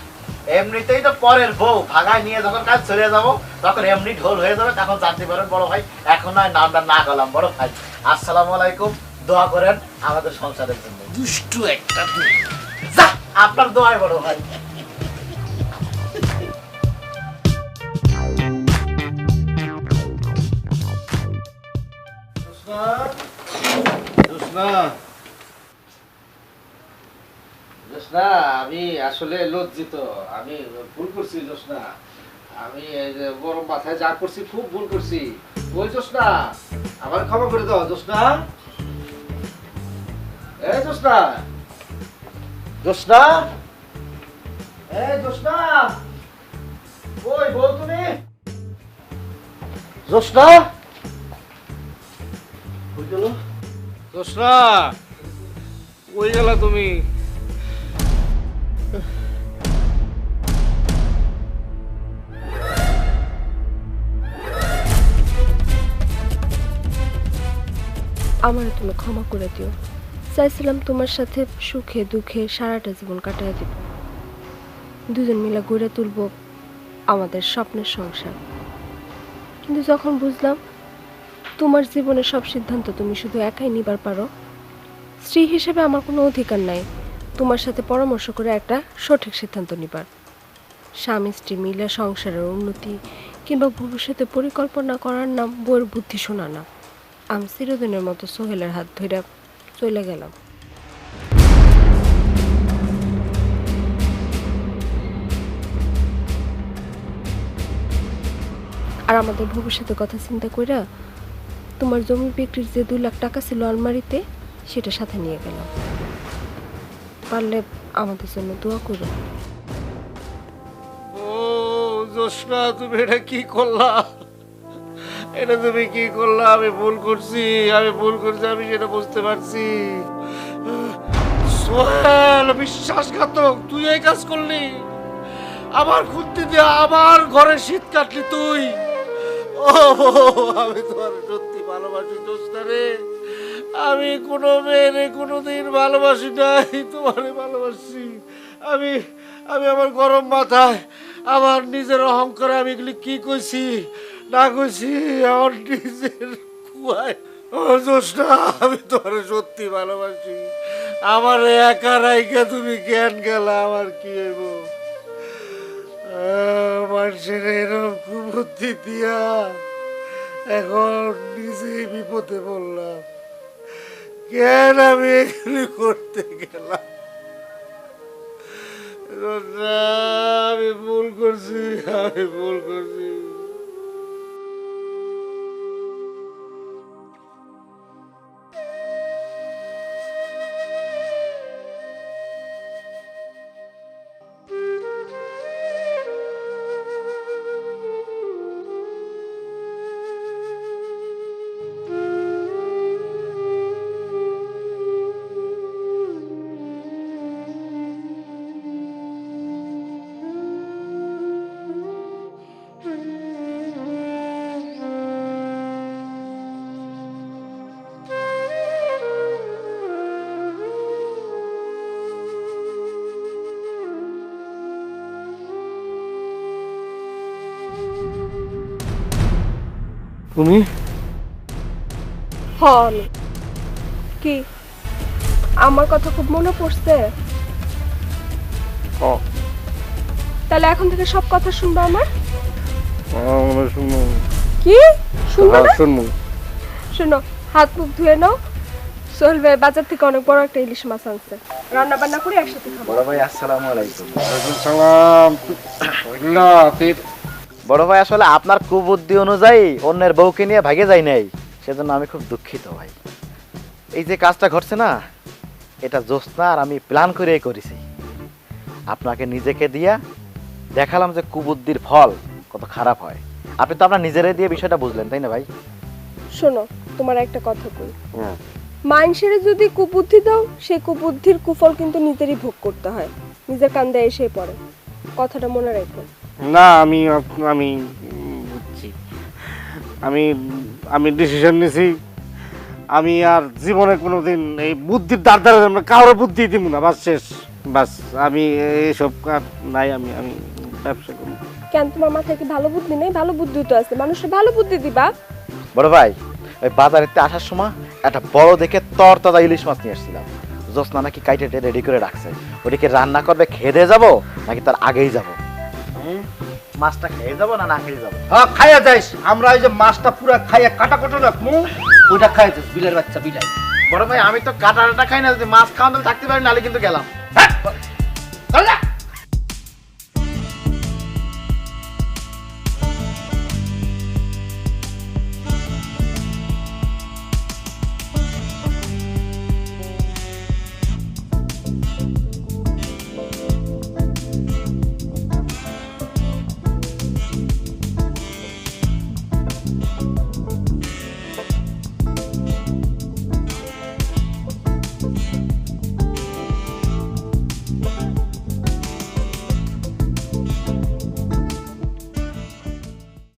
এমনিতেই তো পরের বউ ভাগায় নিয়ে যখন কাজ চলে যাবো তখন এমনি ঢোল হয়ে যাবে, তখন জানতে পারেন বড় ভাই। এখন নয় নামটা না গেলাম বড় ভাই। আসসালামু আলাইকুম, দোয়া করেন আমাদের সংসারের জন্য। দুষ্টু একটা তুই। যা, আপনার দোয়ায় বড় ভাই। জোসনা, আমি আসলে লজ্জিত, আমি ভুল করছি জোসনা। আমি এই যে গরম মাথায় যা করছি খুব ভুল করছি। ওই জোসনা, আমার ক্ষমা করে দাও জোসনা। এই জোসনা, জোসনা, এই জোসনা, ওই বল তুমি। জোসনা কই গেল? জোসনা, কই গেলা তুমি? আমার তুমি ক্ষমা করে দিও। চাইছিলাম তোমার সাথে সুখে দুঃখে সারাটা জীবন কাটায় দিব, দুজন মিলে গড়ে তুলব আমাদের স্বপ্নের সংসার। কিন্তু যখন বুঝলাম তোমার জীবনের সব সিদ্ধান্ত তুমি শুধু একাই নিবার পারো, স্ত্রী হিসেবে আমার কোনো অধিকার নাই তোমার সাথে পরামর্শ করে একটা সঠিক সিদ্ধান্ত নিবার। স্বামী স্ত্রী মিলে সংসারের উন্নতি কিংবা ভবিষ্যতে পরিকল্পনা করার নাম বইয়ের বুদ্ধি শোনা না। আমি চিরদিনের মতো সোহেলের হাত ধরে চলে গেলাম। আর আমাদের ভবিষ্যতের কথা চিন্তা কইরা তোমার জমি বিক্রির যে 2 লাখ টাকা ছিল আলমারিতে, সেটা সাথে নিয়ে গেলাম। পারলে আমাদের জন্য দোয়া করো। ও জোসনা, তুমি এটা কি করলা? এটা তুমি কি করলা? আমি ভুল করছি, আমি ভুল করছি, আমি সেটা বুঝতে পারছি। সোহেল বিশ্বাসঘাতক, তুই এই কাজ করলি? আমার খুঁজতে দিয়ে আমার ঘরে শীত কাটলি তুই? ও আমি তোমার সত্যি ভালোবাসি জোসনা রে। আমি কোনো মেয়েরে কোনোদিন ভালোবাসি নাই, তোমারে ভালোবাসি। আমি আমি আমার গরম মাথায় আমার নিজের অহংকারে আমি এগুলি কি কইছি না কইছি আমার নিজের কুয়ায়। ও জোসনা, আমি তোমার সত্যি ভালোবাসি। আমার একা রাইকা তুমি জ্ঞান গেলা, আমার কি হইব? মানুষের এরকম কুবুদ্ধি দিয়া এখন নিজে বিপদে পড়লাম। কেন আমি এগুলি করতে গেলাম? আমি ভুল করছি, আমি ভুল করছি। তুমি হল কি আমার কথা খুব মনে পড়ছে? তাহলে এখন থেকে সব কথা শুনবো আমার? কি শুনবো না? শোনো, হাত মুখ ধুয়ে নাও। সোহেল ভাই বাজার থেকে অনেক বড় একটা ইলিশ মাছ আনছে, রান্না বান্না করে একসাথে খাবো। বড় ভাই আসসালামু আলাইকুম। সালাম। বড় ভাই, আসলে আপনার কুবুদ্ধি অনুযায়ী অন্যের বউকে নিয়ে ভাগে যায় নাই, সেজন্য আমি খুব দুঃখিত ভাই। এই যে কাজটা ঘটছে না, এটা জোসনা আর আমি প্ল্যান করেই করেছি। আপনাকে নিজেকে দিয়া দেখালাম যে কুবুদ্ধির ফল কত খারাপ হয়। আপনি তো আপনার নিজেরাই দিয়ে বিষয়টা বুঝলেন, তাই না ভাই? শোনো, তোমার একটা কথা কই। মানুষের যদি কুবুদ্ধি দাও সেই কুবুদ্ধির কুফল কিন্তু নিজেরই ভোগ করতে হয়, নিজের কান্দে এসে পড়ে। কথাটা মনে রাখো। না আমি আমি বুঝছি, আমি আমি ডিসিশন নিছি, আমি আর জীবনে কোনোদিন এই বুদ্ধির দ্বারা কারোর বুদ্ধি দিব না, বাস শেষ, বাস আমি এইসব নাই, আমি আমি ব্যবসা করব। কেন তোমার মাথায় কি ভালো বুদ্ধি নেই? ভালো বুদ্ধি তো আছে, মানুষের ভালো বুদ্ধি দিবা। বড় ভাই ওই বাজারেতে আসার সময় একটা বড় দেখে তরতাজা ইলিশ মাছ নিয়ে আসছিলাম। জোসনা নাকি কাইটে রেডি করে রাখছে, ওটিকে রান্না করবে, খেয়ে যাবো নাকি তার আগেই যাবো? মাছটা খেয়ে যাবো না না খেয়ে যাবো? হ্যাঁ খাইয়া যাইস, আমরা ওই যে মাছটা পুরা খাইয়া কাটা কটা রাখবো, ওইটা খাইয়া যাস, বিলের বাচ্চা বিলাই। বড় ভাই আমি তো কাটাটা খাই না, যদি মাছ খাওয়ানো থাকতে পারি নাহলে কিন্তু গেলাম।